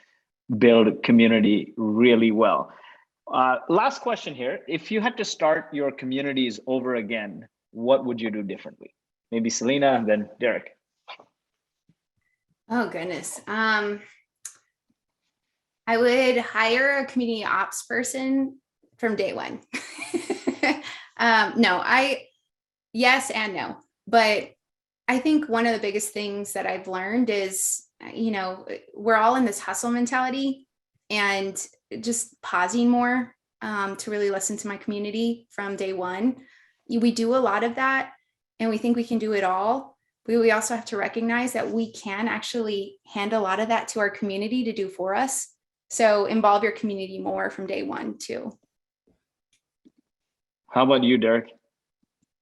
build community really well. Last question here. If you had to start your communities over again, what would you do differently? Maybe Selena and then Derek. Oh, goodness. I would hire a community ops person from day one. Yes and no. But I think one of the biggest things that I've learned is, you know, we're all in this hustle mentality, and just pausing more to really listen to my community from day one. We do a lot of that, and we think we can do it all. We also have to recognize that we can actually hand a lot of that to our community to do for us. So involve your community more from day one too. How about you, Derek?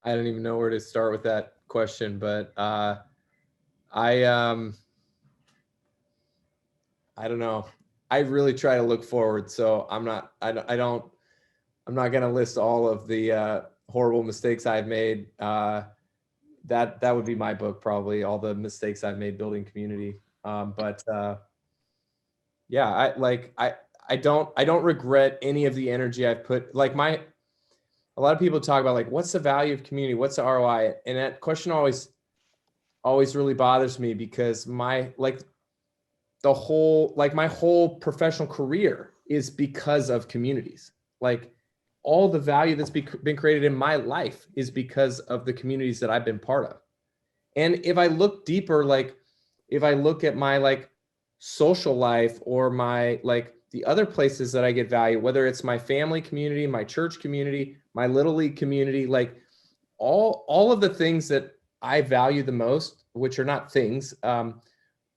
I don't even know where to start with that question, but I don't know. I really try to look forward, so I'm not going to list all of the horrible mistakes I've made. That would be my book, probably, all the mistakes I've made building community. Yeah, I don't regret any of the energy I've put. Like, a lot of people talk about, like, what's the value of community? What's the ROI? And that question always really bothers me, because my whole professional career is because of communities. Like, all the value that's been created in my life is because of the communities that I've been part of. And if I look deeper, like, if I look at my like social life or my like the other places that I get value, whether it's my family community, my church community, my Little League community, like all of the things that I value the most, which are not things, are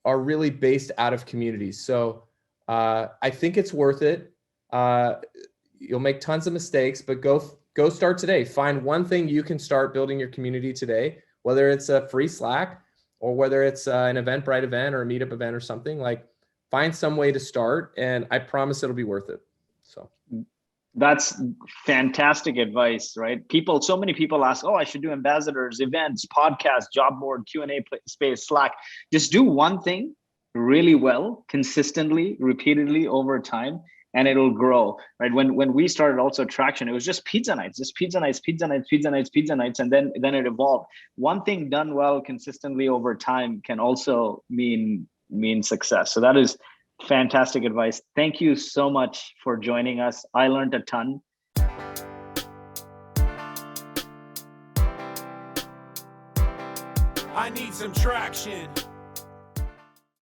really based out of communities. So I think it's worth it. You'll make tons of mistakes, but go start today. Find one thing you can start building your community today, whether it's a free Slack or whether it's an Eventbrite event or a meetup event or something. Like, find some way to start, and I promise it'll be worth it. So that's fantastic advice, right? So many people ask, oh, I should do ambassadors, events, podcasts, job board, Q&A space, Slack. Just do one thing really well, consistently, repeatedly over time, and it'll grow, right? When we started also Traction, it was just pizza nights, and then it evolved. One thing done well consistently over time can also mean success. So that is fantastic advice. Thank you so much for joining us. I learned a ton. I need some traction.